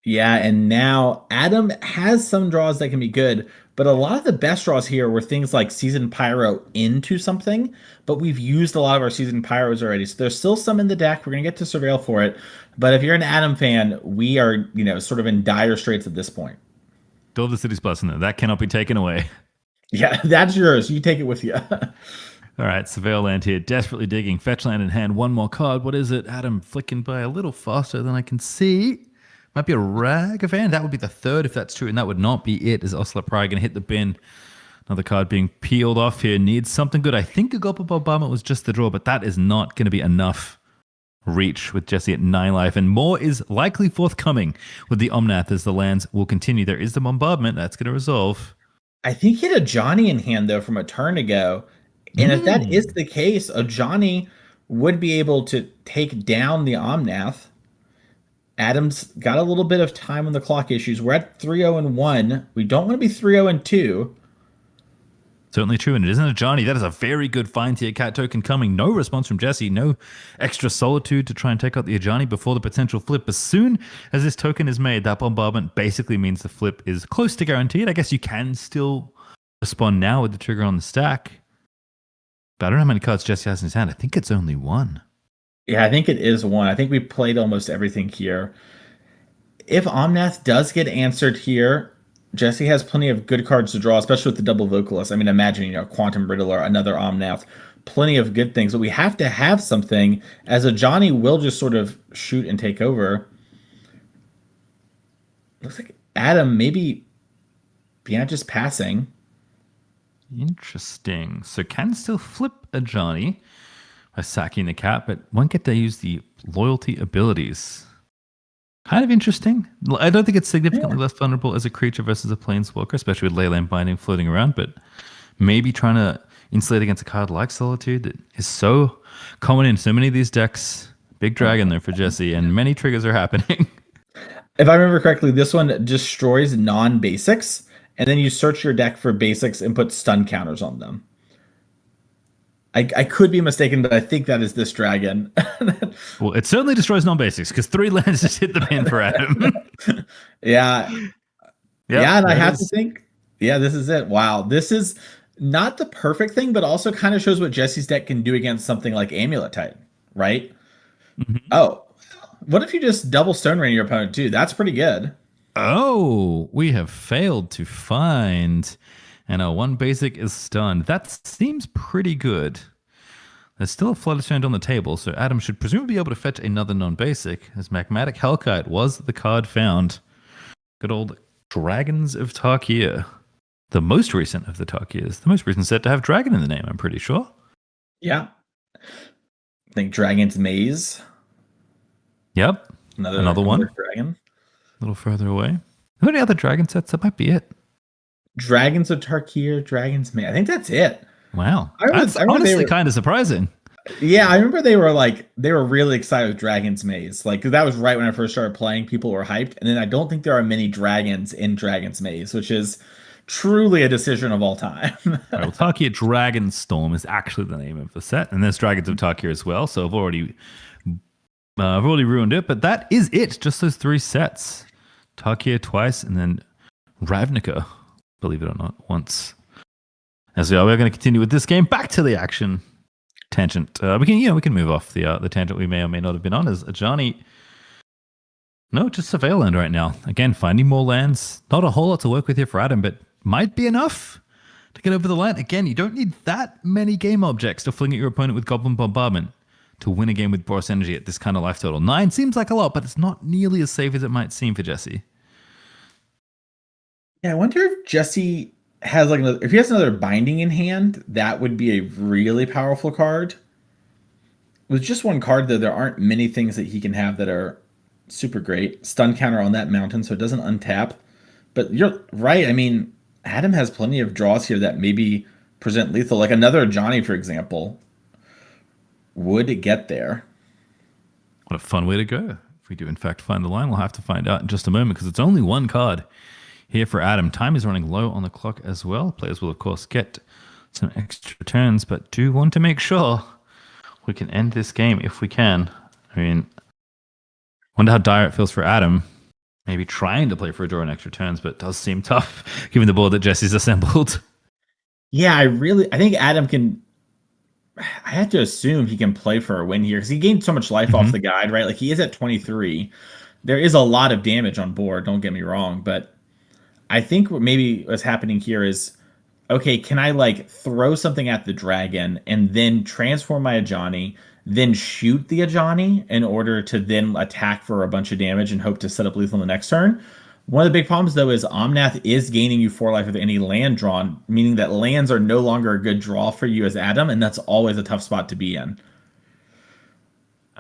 Speaker 1: Yeah, and now Adam has some draws that can be good, but a lot of the best draws here were things like Seasoned Pyro into something, but we've used a lot of our Seasoned Pyros already. So there's still some in the deck. We're going to get to Surveil for it. But if you're an Adam fan, we are, sort of in dire straits at this point.
Speaker 2: Build the City's Plus in there. That cannot be taken away.
Speaker 1: Yeah, that's yours. You take it with you.
Speaker 2: All right, Surveil land here. Desperately digging. Fetch land in hand. One more card. What is it? Adam flicking by a little faster than I can see. Might be a Ragavan. That would be the 3rd if that's true, and that would not be it. Is Osler probably going to hit the bin? Another card being peeled off here. Needs something good. I think a Gulp of Obama was just the draw, but that is not going to be enough reach with Jesse at 9 life. And more is likely forthcoming with the Omnath as the lands will continue. There is the bombardment. That's going to resolve.
Speaker 1: I think he had a Johnny in hand, though, from a turn ago. And if that is the case, a Johnny would be able to take down the Omnath. Adam's got a little bit of time on the clock issues. We're at 3-0-1. We don't want to be 3-0-2.
Speaker 2: Certainly true, and it isn't a Johnny. That is a very good fine tier cat token coming. No response from Jesse. No extra Solitude to try and take out the Ajani before the potential flip. As soon as this token is made, that bombardment basically means the flip is close to guaranteed. I guess you can still respond now with the trigger on the stack. But I don't know how many cards Jesse has in his hand. I think it's only 1.
Speaker 1: Yeah, I think it is 1. I think we played almost everything here. If Omnath does get answered here, Jesse has plenty of good cards to draw, especially with the double Vocalist. I mean, imagine, Quantum Riddler, another Omnath, plenty of good things. But we have to have something, as a Johnny will just sort of shoot and take over. Looks like Adam maybe just passing.
Speaker 2: Interesting. So can still flip a Johnny by sacking the cat, but won't get to use the loyalty abilities. Kind of interesting. I don't think it's significantly less vulnerable as a creature versus a planeswalker, especially with Leyline Binding floating around, but maybe trying to insulate against a card like Solitude that is so common in so many of these decks. Big dragon there for Jesse, and many triggers are happening.
Speaker 1: If I remember correctly, this one destroys non-basics, and then you search your deck for basics and put stun counters on them. I could be mistaken, but I think that is this dragon.
Speaker 2: Well, it certainly destroys non-basics because 3 lands just hit the pin for Adam.
Speaker 1: Yeah. Yeah, and I have to think, this is it. Wow. This is not the perfect thing, but also kind of shows what Jesse's deck can do against something like Amulet Titan, right? Mm-hmm. Oh, what if you just double Stone Rain your opponent too? That's pretty good.
Speaker 2: Oh, we have failed to find... And our 1 basic is stunned. That seems pretty good. There's still a Flutterstone on the table, so Adam should presumably be able to fetch another non-basic, as Magmatic Hellkite was the card found. Good old Dragons of Tarkir. The most recent of the Tarkirs. The most recent set to have dragon in the name, I'm pretty sure.
Speaker 1: Yeah. I think Dragon's Maze.
Speaker 2: Yep. Another one.
Speaker 1: Dragon.
Speaker 2: A little further away. Are there any other dragon sets? That might be it.
Speaker 1: Dragons of Tarkir, Dragon's Maze. I think that's it.
Speaker 2: Wow. That's honestly kind of surprising.
Speaker 1: Yeah, I remember they were really excited with Dragon's Maze. Like 'cause that was right when I first started playing. People were hyped, and then I don't think there are many dragons in Dragon's Maze, which is truly a decision of all time.
Speaker 2: All right, well, Tarkia Dragonstorm is actually the name of the set, and there's Dragons of Tarkia as well. So I've already ruined it, but that is it. Just those three sets: Tarkia twice, and then Ravnica. Believe it or not, once. As we are, we're going to continue with this game. Back to the action tangent. We can move off the tangent we may or may not have been on. As Ajani, no, just surveil land right now. Again, finding more lands. Not a whole lot to work with here for Adam, but might be enough to get over the line. Again, you don't need that many game objects to fling at your opponent with Goblin Bombardment to win a game with Boros Energy at this kind of life total. 9 seems like a lot, but it's not nearly as safe as it might seem for Jesse.
Speaker 1: Yeah, I wonder if Jesse has like if he has another binding in hand, that would be a really powerful card. With just one card, though, there aren't many things that he can have that are super great. Stun counter on that mountain, so it doesn't untap. But you're right. I mean, Adam has plenty of draws here that maybe present lethal. Like another Johnny, for example, would get there.
Speaker 2: What a fun way to go. If we do, in fact, find the line, we'll have to find out in just a moment because it's only one card here for Adam. Time is running low on the clock as well. Players will, of course, get some extra turns, but do want to make sure we can end this game if we can. I mean, wonder how dire it feels for Adam. Maybe trying to play for a draw in extra turns, but it does seem tough given the board that Jesse's assembled.
Speaker 1: Yeah, I think Adam can. I have to assume he can play for a win here because he gained so much life off the guide, right? Like he is at 23. There is a lot of damage on board, don't get me wrong, but I think what maybe what's happening here is okay, can I like throw something at the dragon and then transform my Ajani, then shoot the Ajani in order to then attack for a bunch of damage and hope to set up lethal in the next turn? One of the big problems though is Omnath is gaining you 4 life with any land drawn, meaning that lands are no longer a good draw for you as Adam, and that's always a tough spot to be in.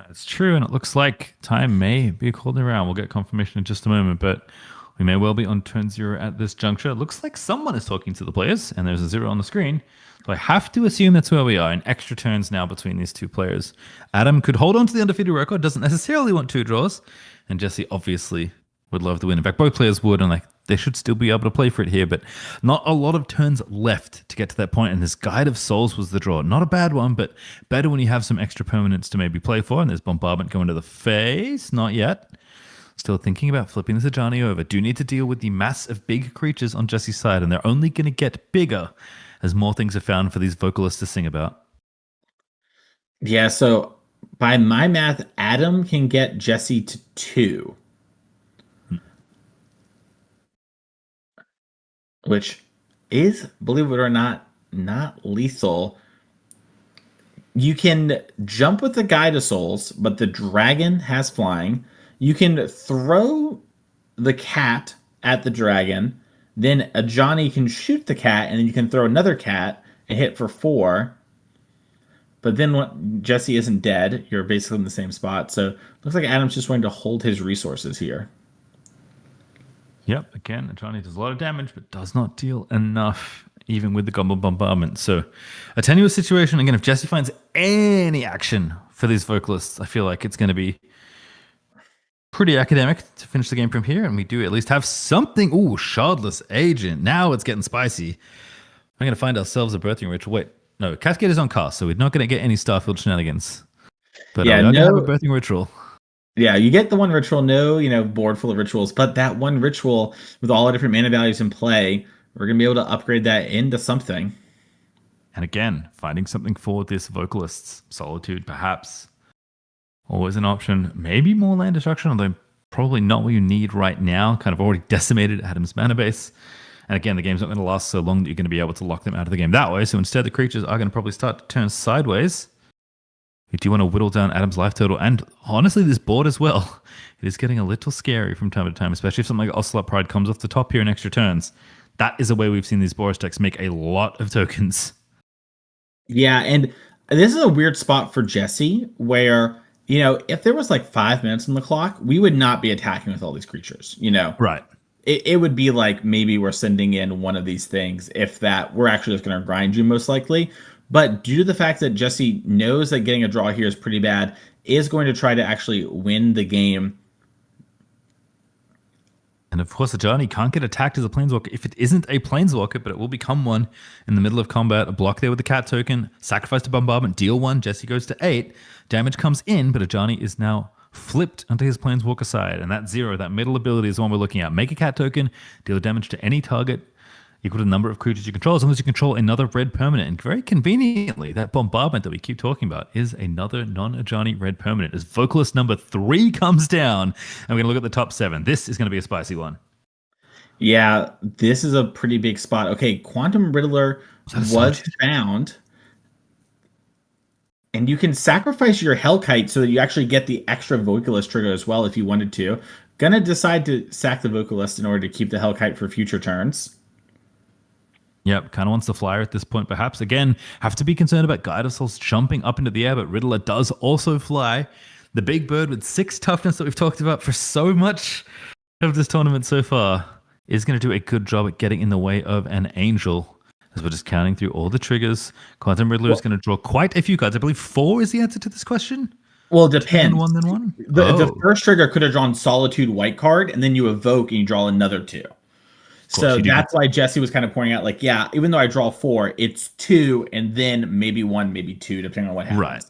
Speaker 2: It's true, and it looks like time may be called around. We'll get confirmation in just a moment, but we may well be on turn 0 at this juncture. It looks like someone is talking to the players, and there's a 0 on the screen. So I have to assume that's where we are, in extra turns now between these two players. Adam could hold on to the undefeated record, doesn't necessarily want 2 draws, and Jesse obviously would love to win. In fact, both players would, and they should still be able to play for it here, but not a lot of turns left to get to that point, and this Guide of Souls was the draw. Not a bad one, but better when you have some extra permanents to maybe play for, and there's Bombardment going to the face. Not yet. Still thinking about flipping this Ajani over. Do need to deal with the mass of big creatures on Jesse's side, and they're only going to get bigger as more things are found for these vocalists to sing about.
Speaker 1: Yeah, so by my math, Adam can get Jesse to 2. Which is, believe it or not lethal. You can jump with the Guide of Souls, but the dragon has flying. You can throw the cat at the dragon, then a Johnny can shoot the cat, and then you can throw another cat and hit for 4. But then when Jesse isn't dead, you're basically in the same spot. So looks like Adam's just going to hold his resources here.
Speaker 2: Yep, again, Johnny does a lot of damage, but does not deal enough, even with the Goblin Bombardment. So, a tenuous situation. Again, if Jesse finds any action for these vocalists, I feel like it's going to be pretty academic to finish the game from here, and we do at least have something. Ooh, Shardless Agent. Now it's getting spicy. We're going to find ourselves a Birthing Ritual. Wait, no, Cascade is on cast, so we're not going to get any Starfield shenanigans. But
Speaker 1: yeah,
Speaker 2: we are going to have a Birthing Ritual.
Speaker 1: Yeah, you get the one ritual, board full of rituals, but that one ritual with all the different mana values in play, we're going to be able to upgrade that into something.
Speaker 2: And again, finding something for this vocalists. Solitude, perhaps. Always an option. Maybe more land destruction, although probably not what you need right now. Kind of already decimated Adam's mana base. And again, the game's not going to last so long that you're going to be able to lock them out of the game that way. So instead, the creatures are going to probably start to turn sideways. You do want to whittle down Adam's life total, and honestly, this board as well. It is getting a little scary from time to time, especially if something like Ocelot Pride comes off the top here in extra turns. That is a way we've seen these Boros decks make a lot of tokens.
Speaker 1: Yeah, and this is a weird spot for Jesse, where, if there was like 5 minutes on the clock, we would not be attacking with all these creatures,
Speaker 2: Right.
Speaker 1: It would be like maybe we're sending in one of these things, if that, we're actually just going to grind you most likely. But due to the fact that Jesse knows that getting a draw here is pretty bad, is going to try to actually win the game.
Speaker 2: And of course, Ajani can't get attacked as a planeswalker if it isn't a planeswalker, but it will become one in the middle of combat. A block there with the cat token, sacrifice to bombardment, deal 1. Jesse goes to 8. Damage comes in, but Ajani is now flipped onto his planeswalker side. And that 0, that middle ability is the one we're looking at. Make a cat token, deal damage to any target equal to the number of creatures you control, as long as you control another red permanent. And very conveniently, that bombardment that we keep talking about is another non-Ajani red permanent. As Vocalist number 3 comes down, and we're going to look at the top 7. This is going to be a spicy one.
Speaker 1: Yeah, this is a pretty big spot. Okay, Quantum Riddler was found. And you can sacrifice your Hellkite so that you actually get the extra Vocalist trigger as well if you wanted to. Gonna decide to sack the Vocalist in order to keep the Hellkite for future turns.
Speaker 2: Yep, kind of wants the flyer at this point, perhaps. Again, have to be concerned about Guide of Souls jumping up into the air, but Riddler does also fly. The big bird with 6 toughness that we've talked about for so much of this tournament so far is going to do a good job at getting in the way of an angel. As we're just counting through all the triggers, Quantum Riddler is going to draw quite a few cards. I believe 4 is the answer to this question.
Speaker 1: Well, it depends.
Speaker 2: 1 then 1?
Speaker 1: The first trigger could have drawn Solitude white card, and then you evoke and you draw another 2. So that's why Jesse was kind of pointing out, like, yeah, even though I draw 4, it's 2, and then maybe 1, maybe 2, depending on what happens.
Speaker 2: Right.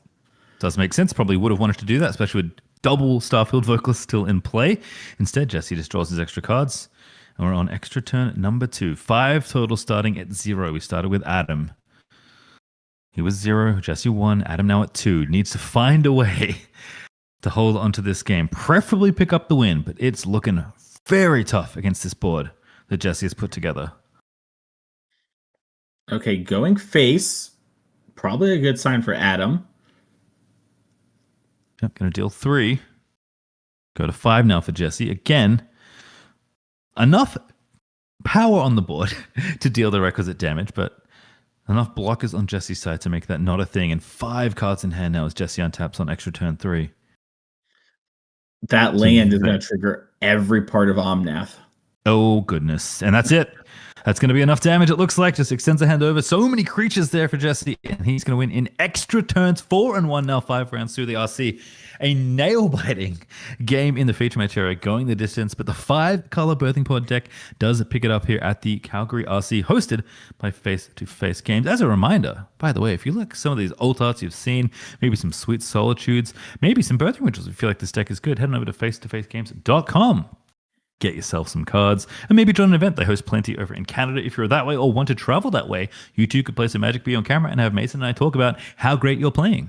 Speaker 2: Does make sense. Probably would have wanted to do that, especially with double Starfield Vocalist still in play. Instead, Jesse just draws his extra cards. And we're on extra turn number 2. 5 total starting at 0. We started with Adam. He was 0. Jesse 1. Adam now at 2. Needs to find a way to hold onto this game. Preferably pick up the win, but it's looking very tough against this board that Jesse has put together.
Speaker 1: Okay, going face. Probably a good sign for Adam.
Speaker 2: Yep, going to deal 3. Go to 5 now for Jesse. Again, enough power on the board to deal the requisite damage, but enough blockers on Jesse's side to make that not a thing. And 5 cards in hand now as Jesse untaps on extra turn 3.
Speaker 1: That land is going to trigger every part of Omnath.
Speaker 2: Oh, goodness. And that's it. That's going to be enough damage, it looks like. Just extends the hand over. So many creatures there for Jesse. And he's going to win in extra turns. 4-1 now, 5 rounds through the RC. A nail-biting game in the feature match area, going the distance. But the 5-color Birthing Pod deck does pick it up here at the Calgary RC, hosted by Face to Face Games. As a reminder, by the way, if you like some of these old arts you've seen, maybe some Sweet Solitudes, maybe some Birthing Rituals, if you feel like this deck is good, head on over to face-to-facegames.com. Get yourself some cards, and maybe join an event. They host plenty over in Canada. If you're that way or want to travel that way, you too could play some Magic Be on camera and have Mason and I talk about how great you're playing.